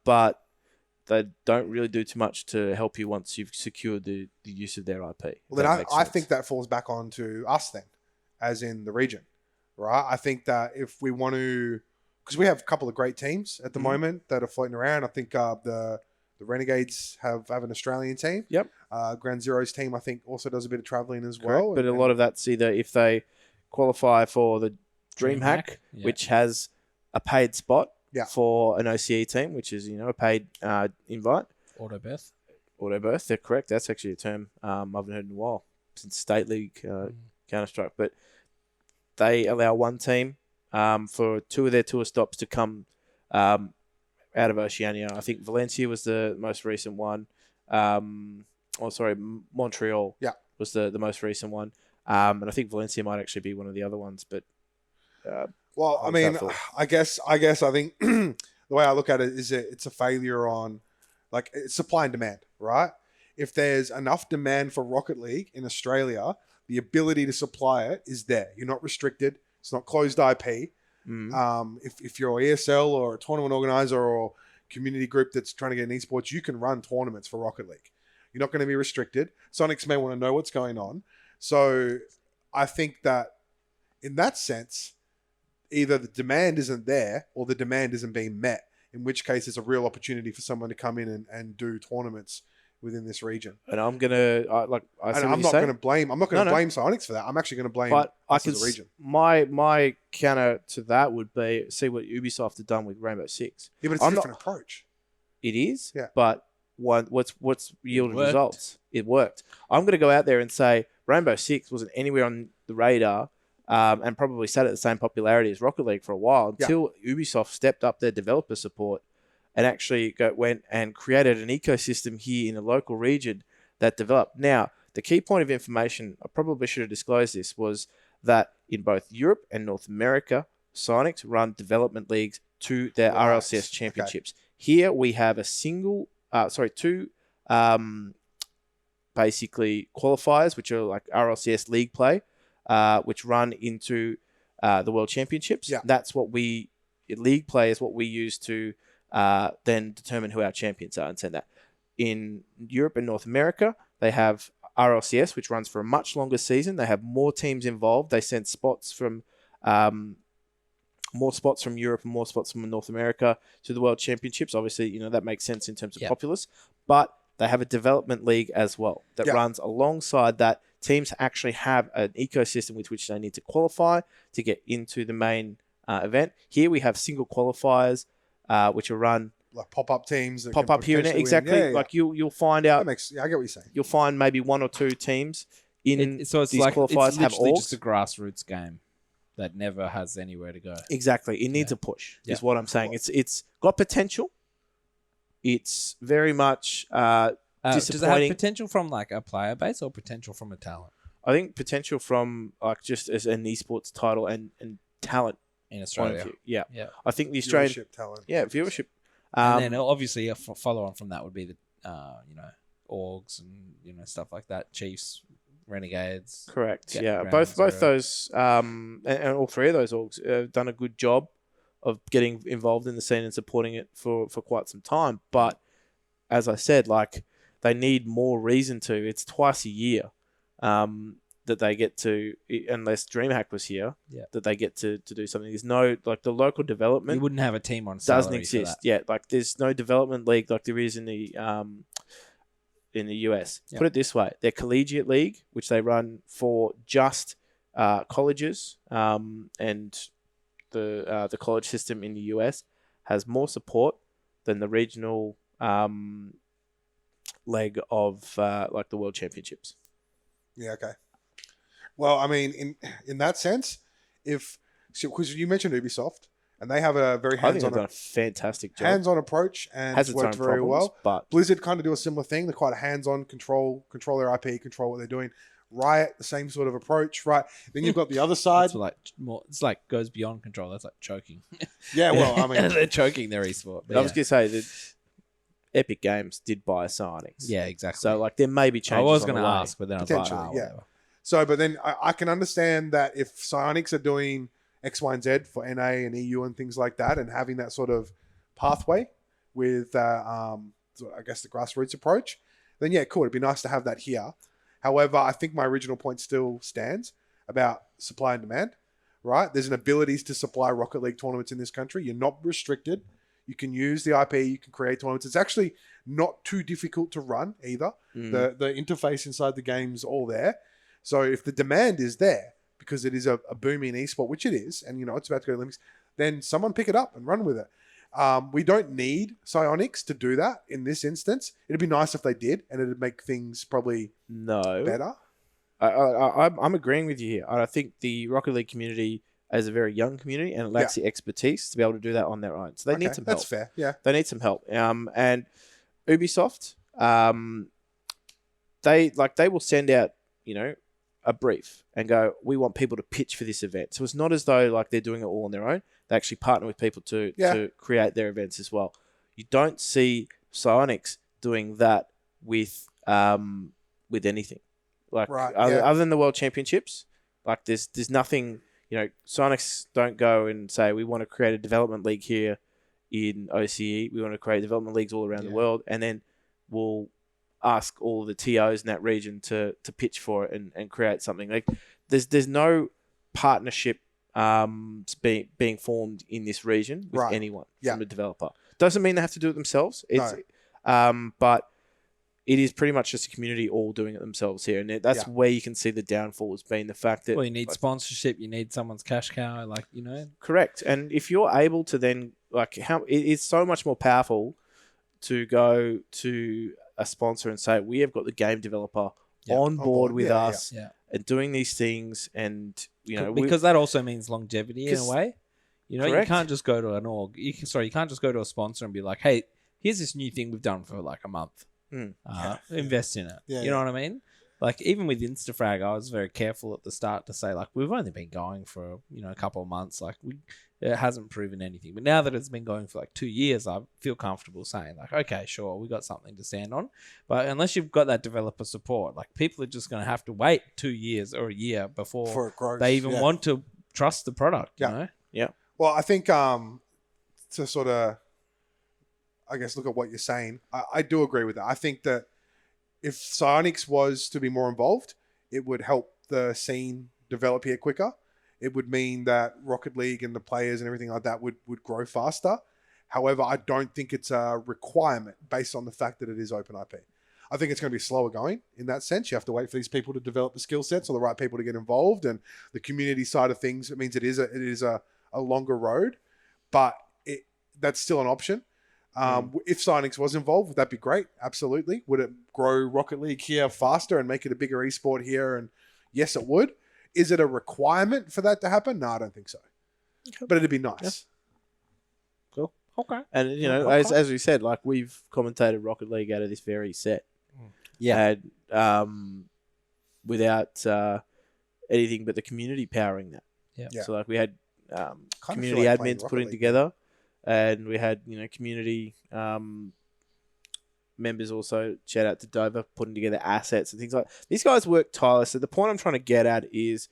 But they don't really do too much to help you once you've secured the use of their IP. Well, then I think that falls back onto us then, as in the region, right? I think that if we want to, because we have a couple of great teams at the moment that are floating around. I think the Renegades have an Australian team. Yep. Ground Zero's team, I think, also does a bit of traveling as Correct, well. but a lot of that's either if they qualify for the DreamHack, yeah. which has a paid spot Yeah. for an OCE team, which is a paid invite. Autobeth. Autobirth, they're correct. That's actually a term I haven't heard in a while since State League Counter-Strike. But they allow one team for two of their tour stops to come out of Oceania. I think Valencia was the most recent one. Montreal was the most recent one. And I think Valencia might actually be one of the other ones. But well, I mean, I guess I think the way I look at it is it's a failure on it's supply and demand, right? If there's enough demand for Rocket League in Australia, the ability to supply it is there. You're not restricted. It's not closed IP. If you're ESL or a tournament organizer or community group that's trying to get in esports, you can run tournaments for Rocket League. You're not going to be restricted. Psyonix may want to know what's going on. So I think that in that sense, either the demand isn't there or the demand isn't being met, in which case it's a real opportunity for someone to come in and do tournaments within this region. And I'm gonna I'm not going to blame Psyonix for that. I'm actually going to blame us as a region. My counter to that would be see what Ubisoft have done with Rainbow Six. Yeah, but it's a different approach. It is, yeah. But what's yielded results? It worked. I'm going to go out there and say Rainbow Six wasn't anywhere on the radar, and probably sat at the same popularity as Rocket League for a while until Ubisoft stepped up their developer support and actually went and created an ecosystem here in the local region that developed. Now, the key point of information, I probably should have disclosed this, was that in both Europe and North America, Psyonix run development leagues to their RLCS championships. Okay. Here we have two basically qualifiers, which are like RLCS league play, which run into the World Championships. Yeah. That's what league play is what we use to then determine who our champions are and send that. In Europe and North America, they have RLCS, which runs for a much longer season. They have more teams involved. They send spots from more spots from Europe and more spots from North America to the World Championships. Obviously, that makes sense in terms of populace. But they have a development league as well that runs alongside that. Teams actually have an ecosystem with which they need to qualify to get into the main event. Here we have single qualifiers, which are run like pop-up teams. Pop-up here and there. Exactly. Yeah. Like you'll find out. I get what you're saying. You'll find maybe one or two teams in so it's these like qualifiers it's have literally orgs. just a grassroots game that never has anywhere to go. Exactly. It needs a push, is what I'm saying. It's got potential. It's very much disappointing. Does it have potential from like a player base or potential from a talent? I think potential from like just as an esports title and talent in Australia. Point of view. Yeah. Yeah. I think the Australian viewership talent. Yeah, viewership. And then obviously a follow on from that would be the orgs and stuff like that. Chiefs, Renegades. Correct. Yeah. Both those and all three of those orgs have done a good job of getting involved in the scene and supporting it for quite some time. But as I said, like they need more reason to. It's twice a year that they get to, unless DreamHack was here, that they get to do something. There's no, like the local development. You wouldn't have a team on salary doesn't exist. Yeah, like there's no development league like there is in the US. Put it this way, their collegiate league, which they run for just colleges and the college system in the US has more support than the regional leg of like the World Championships. Yeah, okay. Well, I mean, in that sense, because you mentioned Ubisoft, and they have a very I think they've hands-on done a fantastic job. hands-on approach, and Has it's its worked own very problems, well. but Blizzard kind of do a similar thing. They're quite hands-on, control their IP, control what they're doing. Riot, the same sort of approach, right? Then you've got the other side. It's like more. It's like goes beyond control. That's like choking. Yeah, well, I mean, they're choking their esport. I was going to say that Epic Games did buy Psyonix. Yeah, exactly. So like there may be changes. I was going to ask, but then I was like, Potentially, yeah. whatever. so, but then I can understand that if Psyonix are doing X, Y, and Z for NA and EU and things like that, and having that sort of pathway with, I guess, the grassroots approach, then yeah, cool. It'd be nice to have that here. However, I think my original point still stands about supply and demand, right? There's an abilities to supply Rocket League tournaments in this country. You're not restricted. You can use the IP. You can create tournaments. It's actually not too difficult to run either. The interface inside the game's all there. So if the demand is there, because it is a booming esport, which it is, and it's about to go to Olympics, then someone pick it up and run with it. We don't need Psyonix to do that in this instance. It'd be nice if they did, and it'd make things probably better. I'm agreeing with you here. I think the Rocket League community is a very young community, and it lacks the expertise to be able to do that on their own. So they need some help. That's fair. Yeah, they need some help. And Ubisoft, they will send out a brief and go, we want people to pitch for this event. So it's not as though like they're doing it all on their own. They actually partner with people to create their events as well. You don't see Psyonix doing that with anything. Like other than the World Championships, like there's nothing, Psyonix don't go and say we want to create a development league here in OCE. We want to create development leagues all around the world, and then we'll ask all of the TOs in that region to pitch for it and create something. Like there's no partnership being formed in this region with anyone from a developer. Doesn't mean they have to do it themselves. But it is pretty much just a community all doing it themselves here, and that's where you can see the downfall has been the fact that you need sponsorship, you need someone's cash cow, correct. And if you're able to then it's so much more powerful to go to a sponsor and say we have got the game developer on board with us and doing these things, and because that also means longevity in a way. You can't just go to an org. You can't just go to a sponsor and be like, hey, here's this new thing we've done for like a month. Invest in it. You know what I mean? Like even with Instafrag, I was very careful at the start to say like we've only been going for a couple of months. Like it hasn't proven anything. But now that it's been going for like 2 years, I feel comfortable saying like, okay, sure, we got something to stand on. But unless you've got that developer support, like people are just going to have to wait 2 years or a year before they even want to trust the product. You know? Yeah. Well, I think to sort of, I guess, look at what you're saying, I do agree with that. I think that if Psyonix was to be more involved, it would help the scene develop here quicker. It would mean that Rocket League and the players and everything like that would grow faster. However, I don't think it's a requirement based on the fact that it is open IP. I think it's going to be slower going in that sense. You have to wait for these people to develop the skill sets or the right people to get involved, and the community side of things. It means it is a longer road, but that's still an option. If Psyonix was involved, would that be great? Absolutely. Would it grow Rocket League here faster and make it a bigger esport here? And yes, it would. Is it a requirement for that to happen? No, I don't think so. Okay. But it'd be nice. Yeah. Cool. Okay. And as we said, like we've commentated Rocket League out of this very set. Yeah. And without anything but the community powering that. Yeah. So like we had community admins putting together. And we had, community members also, shout out to Dover, putting together assets and things like that. These guys work tirelessly. The point I'm trying to get at is,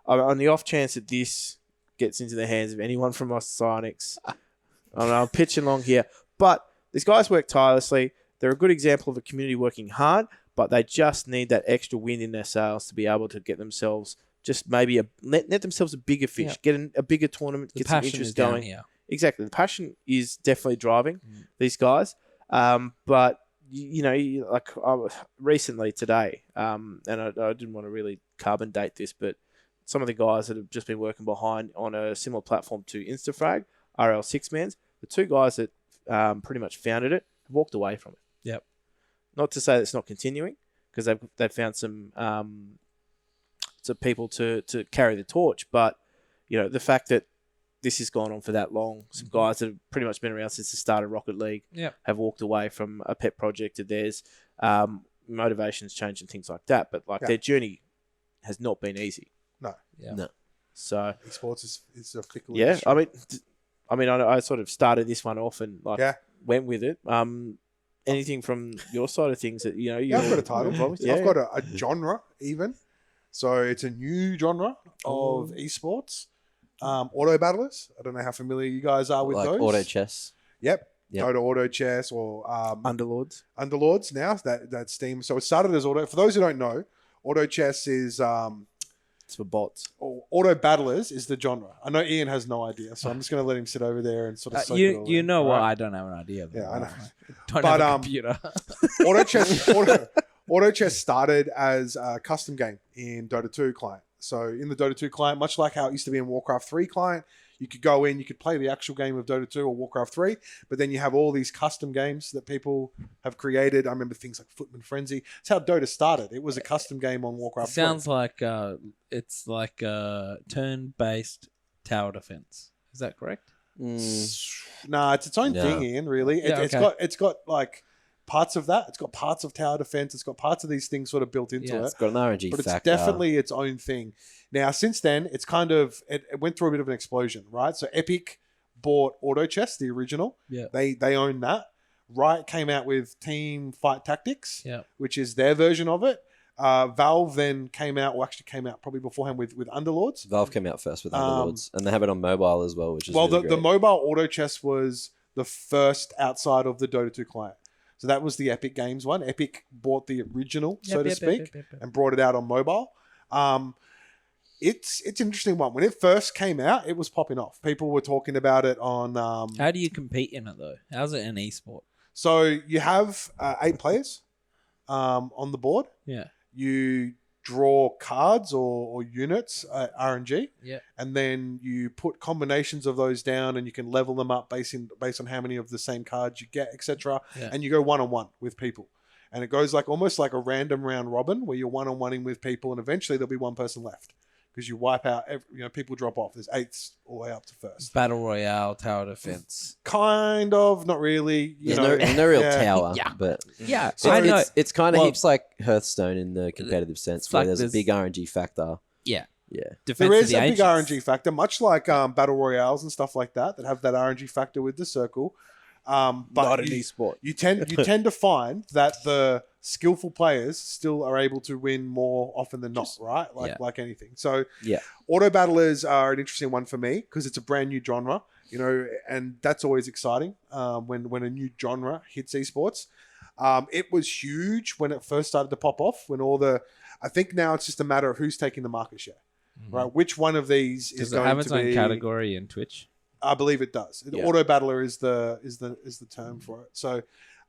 on the off chance that this gets into the hands of anyone from Psyonix, I'm pitching along here, but these guys work tirelessly. They're a good example of a community working hard, but they just need that extra wind in their sails to be able to get themselves just maybe net themselves a bigger fish, get a bigger tournament, get some interest going. Here. Exactly. The passion is definitely driving these guys. But, recently today, and I didn't want to really carbon date this, but some of the guys that have just been working behind on a similar platform to InstaFrag, RL6Mans, the two guys that pretty much founded it have walked away from it. Yep. Not to say that it's not continuing, because they've found some people to carry the torch, but the fact that this has gone on for that long, some guys that have pretty much been around since the start of Rocket League have walked away from a pet project of theirs. Motivations change and things like that, but their journey has not been easy. No. Yeah. No. So Esports is a fickle yeah, industry. I mean, I sort of started this one off and went with it. Anything from your side of things that I've got a title. I've got a genre even. So it's a new genre of esports. Autobattlers. I don't know how familiar you guys are with Like those. auto chess. Yep. Yep. Dota Auto Chess or Underlords. Underlords now. That's Steam. So it started as auto. For those who don't know, Auto Chess is It's for bots. Auto Battlers is the genre. I know Ian has no idea, so I'm just going to let him sit over there and sort of soak it all you in, know what? right? I don't have an idea. Yeah, I know. Don't But, have a computer. Auto Chess started as a custom game in Dota 2 client. So in the Dota 2 client, much like how it used to be in Warcraft 3 client, you could go in, you could play the actual game of Dota 2 or Warcraft 3, but then you have all these custom games that people have created. I remember things like Footman Frenzy. That's how Dota started. It was a custom game on Warcraft 3. Sounds like it's like a turn-based tower defense. Is that correct? Nah, it's its own No. thing, Ian, really. Yeah, It's got like parts of that. It's got parts of tower defense. It's got parts of these things sort of built into Yeah, it. It's got an RNG But it's factor. definitely its own thing. Now, since then, it's kind of it went through a bit of an explosion, right? So Epic bought Auto Chess, the original. Yeah. They own that. Riot came out with Team Fight Tactics, Yeah. which is their version of it. Valve then came out probably beforehand with Underlords. Valve came out first with Underlords, and they have it on mobile as well, which is Well, really the great. mobile Auto Chess was the first outside of the Dota 2 client. So that was the Epic Games one. Epic bought the original, so to speak, and brought it out on mobile. It's an interesting one. When it first came out, it was popping off. People were talking about it on. How do you compete in it though? How's it an esport? So you have 8 players on the board. Yeah. You draw cards or units, RNG, Yeah. and then you put combinations of those down, and you can level them up based on how many of the same cards you get, etc. Yeah. And you go one-on-one with people, and it goes like almost like a random round robin where you're one-on-oneing with people, and eventually there'll be one person left because you wipe out. People drop off. There's 8s all the way up to first. Battle Royale, tower defense. Kind of, not really. There's no real yeah. tower, Yeah. but Yeah, so I know. it's kind of Well, heaps like Hearthstone in the competitive sense, where like there's a there's- big RNG factor. Yeah. Yeah. Defense There of is the a big Ancients. RNG factor, much like Battle Royales and stuff like that have that RNG factor with the circle. But Not an esport. you tend to find that the skillful players still are able to win more often than not, right? Like anything. So Yeah. Auto Battlers are an interesting one for me because it's a brand new genre, and that's always exciting when a new genre hits esports. It was huge when it first started to pop off. I think now it's just a matter of who's taking the market share, right? Which one of these is Does it going have to its own be? category in Twitch? I believe it does. The Yeah. Auto Battler is the term for it. So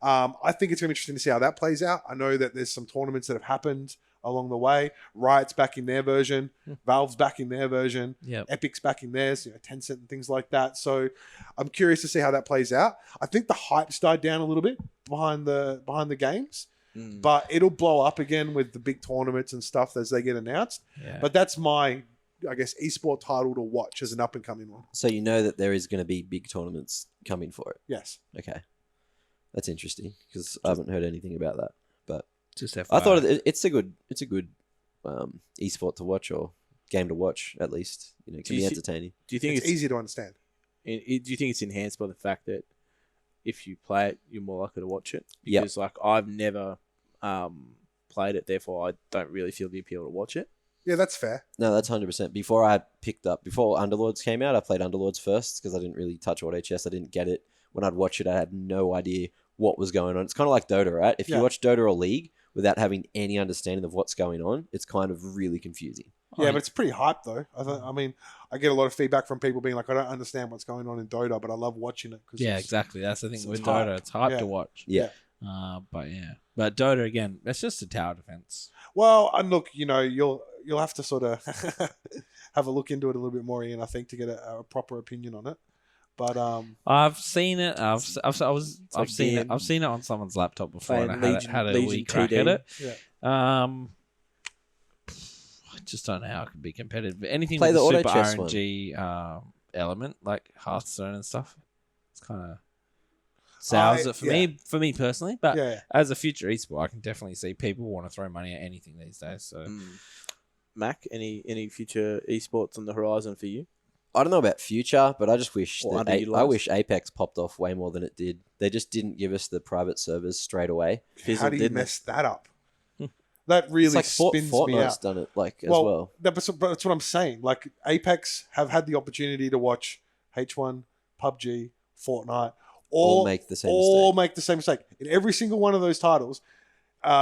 I think it's going to be interesting to see how that plays out. I know that there's some tournaments that have happened along the way. Riot's backing their version, Valve's backing their version, Yep. Epic's backing theirs, Tencent and things like that. So I'm curious to see how that plays out. I think the hype's died down a little bit behind the games, but it'll blow up again with the big tournaments and stuff as they get announced. Yeah. But that's my, I guess, esport title to watch as an up and coming one. So you know that there is going to be big tournaments coming for it. Yes. Okay. That's interesting because I haven't heard anything about that. But Just I FYI. thought it's a good esport to watch or game to watch at least. It Do can you be see- entertaining. Do you think It's easy to understand. do you think it's enhanced by the fact that if you play it, you're more likely to watch it? Yep. Because I've never played it, therefore I don't really feel the appeal to watch it. Yeah, that's fair. No, that's 100%. Before Underlords came out, I played Underlords first because I didn't really touch Auto Chess. I didn't get it. When I'd watch it, I had no idea what was going on. It's kind of like Dota, right? If you Yeah. watch Dota or League without having any understanding of what's going on, it's kind of really confusing. Yeah, but it's pretty hype though. I mean, I get a lot of feedback from people being like, I don't understand what's going on in Dota, but I love watching it. Yeah, exactly. That's the thing it's with hype. Dota. It's hype Yeah. to watch. Yeah. But yeah. But Dota again, that's just a tower defense. Well, and look, you'll have to sort of have a look into it a little bit more, Ian, I think, to get a proper opinion on it. But I've seen it. I've seen it. I've seen it on someone's laptop before, and I had a wee crack at it. Yeah. I just don't know how it could be competitive. But anything Play with the a auto super chess RNG element, like Hearthstone and stuff, it's kind of sours it for me. For me personally, but Yeah. as a future esport, I can definitely see people want to throw money at anything these days. So Mac, any future esports on the horizon for you? I don't know about future, but I just wish Or that I underutilised? wish Apex popped off way more than it did. They just didn't give us the private servers straight away. How Fizzled, do you didn't it? mess that up? That really It's like spins me Fortnite's out. done it as well. That's what I'm saying. Like, Apex have had the opportunity to watch H1, PUBG, Fortnite, All make the same make the same mistake. In every single one of those titles,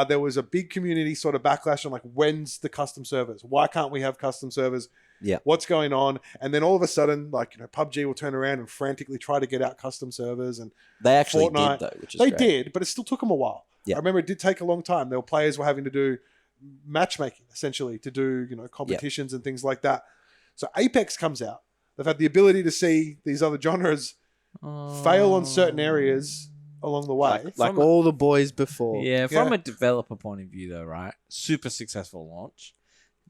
there was a big community sort of backlash on, like, when's the custom servers? Why can't we have custom servers? Yeah. What's going on? And then all of a sudden, like, PUBG will turn around and frantically try to get out custom servers. And They actually Fortnite, did though, which is they great. did, but it still took them a while. Yeah. I remember it did take a long time. There were players were having to do matchmaking, essentially, to do competitions and things like that. So Apex comes out. They've had the ability to see these other genres fail on certain areas along the way. Like all the boys before. Yeah, from a developer point of view, though, right? Super successful launch.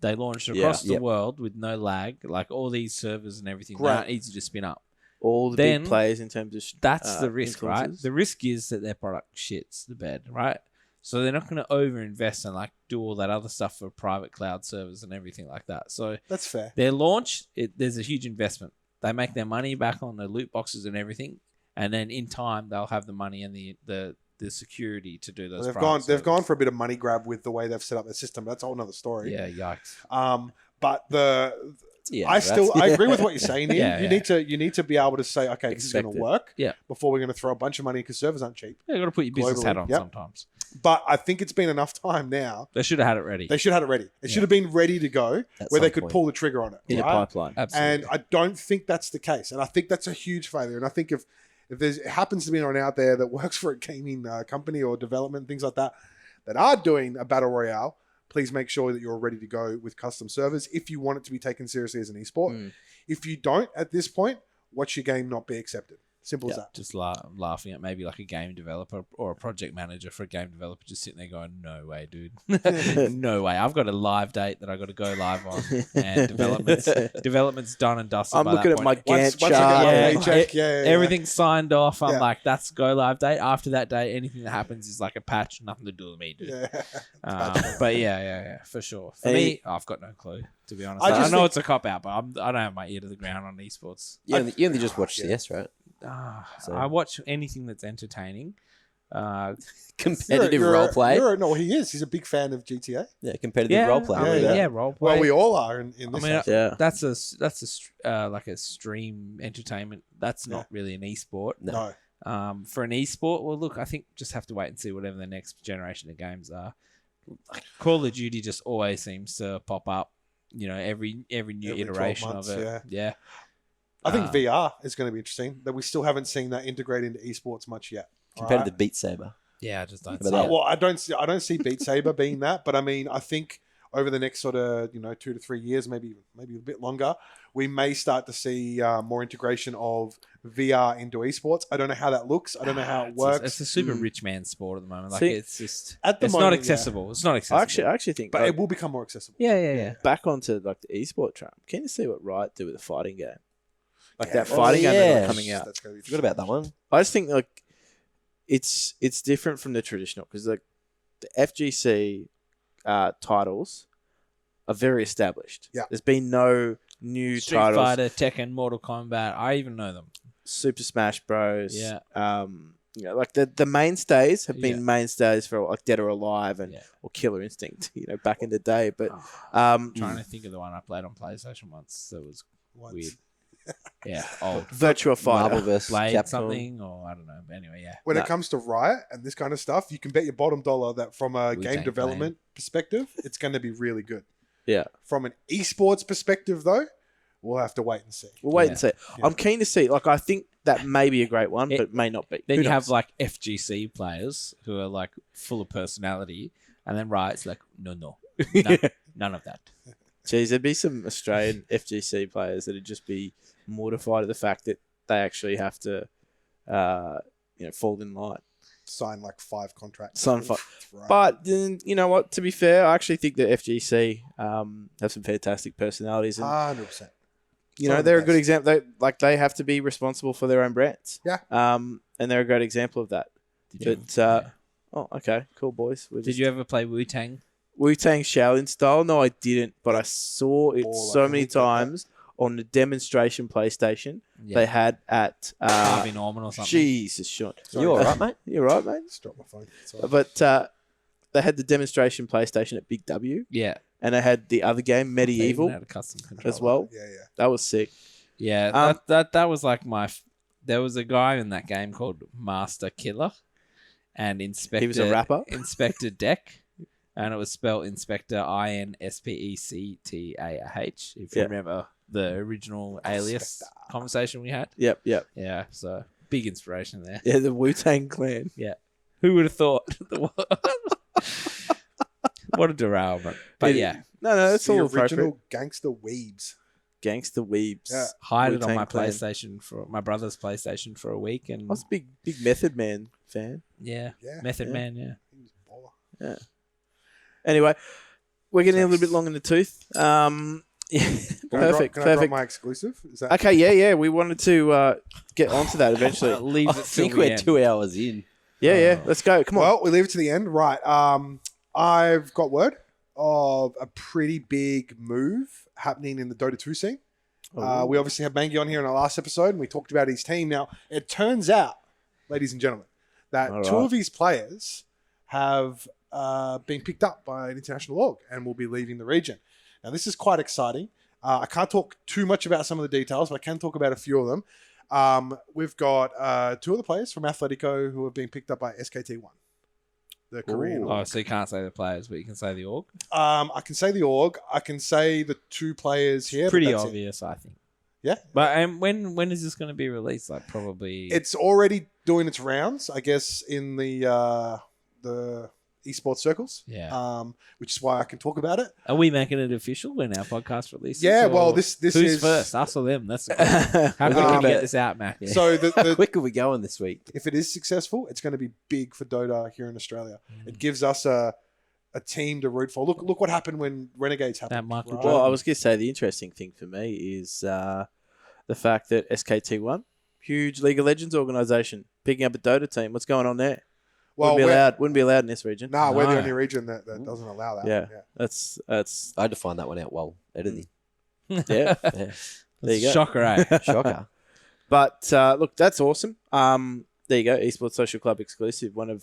They launched across the world with no lag, like all these servers and everything. Great. That easy to spin up. All the Then big players in terms of That's the risk, right? influencers. The risk is that their product shits the bed, right? So they're not going to overinvest and like do all that other stuff for private cloud servers and everything like that. So That's fair. their launch, there's a huge investment. They make their money back on the loot boxes and everything, and then in time they'll have the money and the security to do those. They've gone for a bit of money grab with the way they've set up their system. That's a whole nother story. Yeah, yikes. But Yeah, I agree with what you're saying. Ian. Yeah, You need to be able to say, okay, this is going Expect to it. work. Yeah. Before we're going to throw a bunch of money because servers aren't cheap. Yeah, you got to put your business hat Globally, on yep. sometimes. But I think it's been enough time now. They should have had it ready. They should have had it ready. It should have been ready to go At where they some could point. pull the trigger on it. in the right? pipeline. Absolutely. And I don't think that's the case. And I think that's a huge failure. And I think if there's it happens to be anyone out there that works for a gaming company or development, things like that are doing a battle royale, please make sure that you're ready to go with custom servers if you want it to be taken seriously as an esport. If you don't at this point, watch your game not be accepted. Simple as that. Just laughing at maybe like a game developer or a project manager for a game developer just sitting there going, no way, dude. No way. I've got a live date that I got to go live on, and development's done and dusted. I'm by looking that at my point. Once Gantt I get chart. my Yeah. paycheck, yeah. Everything's signed off. I'm Yeah. like, that's go live date. After that date, anything that happens is like a patch, nothing to do with me, dude. Yeah. But yeah, for sure. For Any- me, I've got no clue, to be honest. I I, just know think- it's a cop out, but I don't have my ear to the ground on esports. You only just watch CS, right? So- I watch anything that's entertaining. Competitive role play. No, he is. He's a big fan of GTA. Yeah, competitive Yeah, role play. I mean, Yeah. yeah, role play. Well, we all are in this. I mean, house. Yeah. that's like a stream entertainment. That's not really an esport. No. For an esport, well, look, I think just have to wait and see whatever the next generation of games are. Like, Call of Duty just always seems to pop up. Every new Every 12 iteration months, of it. Yeah. I think VR is going to be interesting. That we still haven't seen that integrate into esports much yet. Competitive Beat Saber. Yeah, I just don't But see it. Well, I don't see Beat Saber being that, but I mean, I think over the next sort of 2 to 3 years, maybe a bit longer, we may start to see more integration of VR into esports. I don't know how that looks. I don't know how it works. It's a super rich man sport at the moment. Like See, it's just at the it's moment, not accessible. It's not I accessible. actually think, but like, it will become more accessible. yeah. back onto like the esport trap. Keen to see what Riot do with the fighting game. Like Yeah. that fighting game yeah. they're not coming out. That's going to be Forgot about that one. I just think like it's different from the traditional because like the FGC titles are very established. Yeah. There's been no new Street titles. Fighter, Tekken, Mortal Kombat. I even know them. Super Smash Bros. Yeah. Like the mainstays have been Yeah. mainstays for like Dead or Alive and Yeah. or Killer Instinct, back in the day. But Trying to think of the one I played on PlayStation once. That was once. weird. Yeah, old. Virtua Fighter. Marvel vs. Blade Capcom. something, or I don't know. But anyway, yeah. When No. it comes to Riot and this kind of stuff, you can bet your bottom dollar that from a Wu-Tang game development perspective, it's going to be really good. Yeah. From an esports perspective, though, we'll have to wait and see. We'll wait Yeah. and see. Yeah. I'm keen to see. Like, I think that may be a great one, but may not be. Then Who you knows? have like FGC players who are like full of personality, and then Riot's like, no, none of that. Geez, there'd be some Australian FGC players that'd just be mortified at the fact that they actually have to, fall in line. Sign like 5 contracts. Sign 5. Right. But then, you know what? To be fair, I actually think that FGC have some fantastic personalities, and 100%. they're a good example. They have to be responsible for their own brands. Yeah. And they're a great example of that. Oh, okay, cool, boys. Did you ever play Wu-Tang? Wu-Tang Shaolin style? No, I didn't, but I saw it Baller. so many times on the demonstration PlayStation they had at Harvey Norman or something. Jesus, Sean. You all right, mate? You're right, mate. Just dropped my phone. Sorry. But they had the demonstration PlayStation at Big W, Yeah. and they had the other game, They even Medieval, had a custom controller. as well. Yeah. That was sick. Yeah, that was like there was a guy in that game called Master Killer, and Inspector. He was a rapper? Inspector Deck, and it was spelled Inspector INSPECTAH. If you Yeah. remember the original Alias conversation we had. Yep. Yeah, so big inspiration there. Yeah, the Wu-Tang Clan. Who would have thought? What a derailment. But yeah, No, that's the all original appropriate. gangster weebs. Gangster Weebs. Yeah. hide it on Wu-Tang my Clan. PlayStation for my brother's PlayStation for a week, and I was a big Method Man fan. yeah, Yeah. Method Yeah. Man, yeah. He was a baller. Anyway, we're getting a little bit long in the tooth. Yeah, Can I perfect. drop my exclusive? Is that Okay, yeah. We wanted to get onto that eventually. Leave I it till think the we're end. 2 hours in. Yeah. Let's go. Come on. Well, we leave it to the end. Right. I've got word of a pretty big move happening in the Dota 2 scene. We obviously had Mangy on here in our last episode, and we talked about his team. Now, it turns out, ladies and gentlemen, that All two right. of his players have been picked up by an international org and will be leaving the region. Now, this is quite exciting. I can't talk too much about some of the details, but I can talk about a few of them. We've got 2 of the players from Athletico who have been picked up by SKT1, the Korean Ooh. org. Oh, so you can't say the players, but you can say the org. I can say the org. I can say the 2 players here. but Pretty that's it. obvious, I think. Yeah. But when is this going to be released? Like probably. It's already doing its rounds, I guess, in the esports circles. Yeah. Which is why I can talk about it. Are we making it official when our podcast releases? Yeah, or well, this who's is first, us or them? That's the question. How quick can we get this out, Mac? So How quick are we going this week? if it is successful, it's going to be big for Dota here in Australia. Mm. It gives us a team to root for. Look what happened when Renegades happened. That Michael right? Well, I was going to say the interesting thing for me is the fact that SKT1, huge League of Legends organization, picking up a Dota team. What's going on there? Well, Wouldn't be allowed in this region. we're the No. only region that doesn't allow that. Yeah. That's I had to find that one out while editing. yeah. Yeah. There you go. Shocker, eh? Shocker. But look, that's awesome. There you go, Esports Social Club exclusive. One of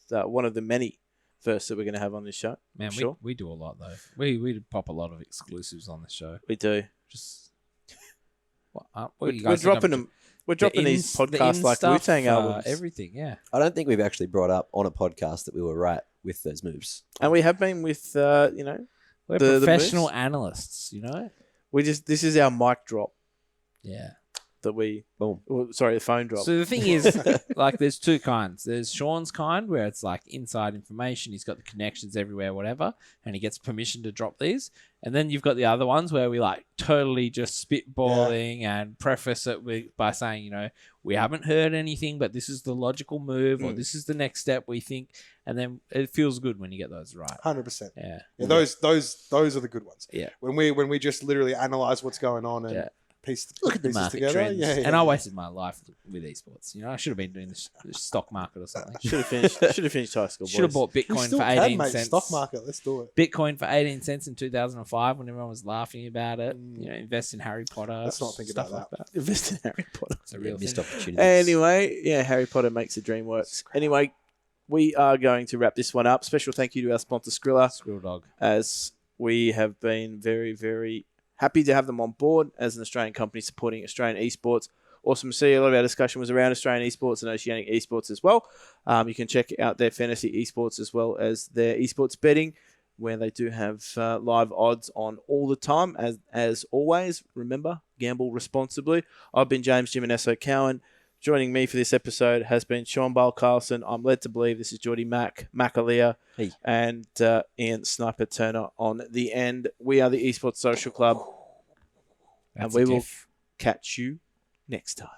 the many firsts that we're going to have on this show. Man, Sure. we do a lot though. We pop a lot of exclusives on the show. We do. Just what We're, you we're guys think dropping I'm- them. We're dropping the these ins- the podcasts in like stuff, Wu-Tang albums, everything. Yeah, I don't think we've actually brought up on a podcast that we were right with those moves. and we have been with we're The professional moves? analysts. You know. this is our mic drop Yeah. that we. Boom. Well, sorry, the phone drop. So the thing is, like, there's 2 kinds. There's Sean's kind, where it's like inside information. He's got the connections everywhere, whatever, and he gets permission to drop these. And then you've got the other ones where we like totally just spitballing and preface it by saying, we haven't heard anything, but this is the logical move, or this is the next step we think. And then it feels good when you get those right. 100%. Yeah. Yeah, those are the good ones. Yeah. When we just literally analyze what's going on and Yeah. piece Look at the pieces market together. trends. Yeah, And I wasted my life with esports. I should have been doing the stock market or something. Should have finished high school. Should have boys. bought We Bitcoin still for can, 18 mate. cents. Stock market. Let's do it. Bitcoin for 18 cents in 2005 when everyone was laughing about it. Invest in Harry Potter. Let's not think stuff about like Invest in Harry Potter. It's a real Missed thing. opportunities. Anyway, yeah, Harry Potter makes the dream work. Anyway, we are going to wrap this one up. Special thank you to our sponsor Skrilla, Squirrel dog. as we have been very, very happy to have them on board as an Australian company supporting Australian esports. Awesome to see a lot of our discussion was around Australian esports and Oceanic esports as well. You can check out their fantasy esports as well as their esports betting. where they do have live odds on all the time. As always, remember, gamble responsibly. I've been James Jimneso Cowan. Joining me for this episode has been Sean Baal Carlson. I'm led to believe this is Geordie McAleer, Hey. and Iain Snyper Turner on the end. We are the Esports Social Club, and we will catch you next time.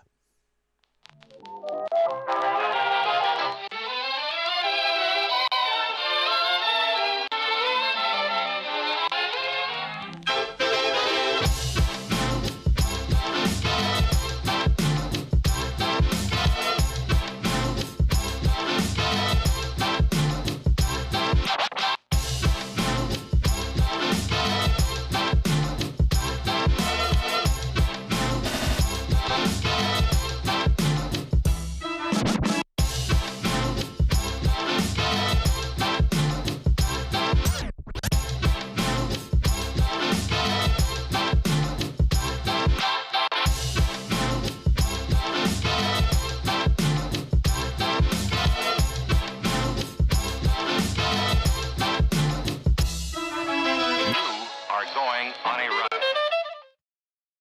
Are going on a run.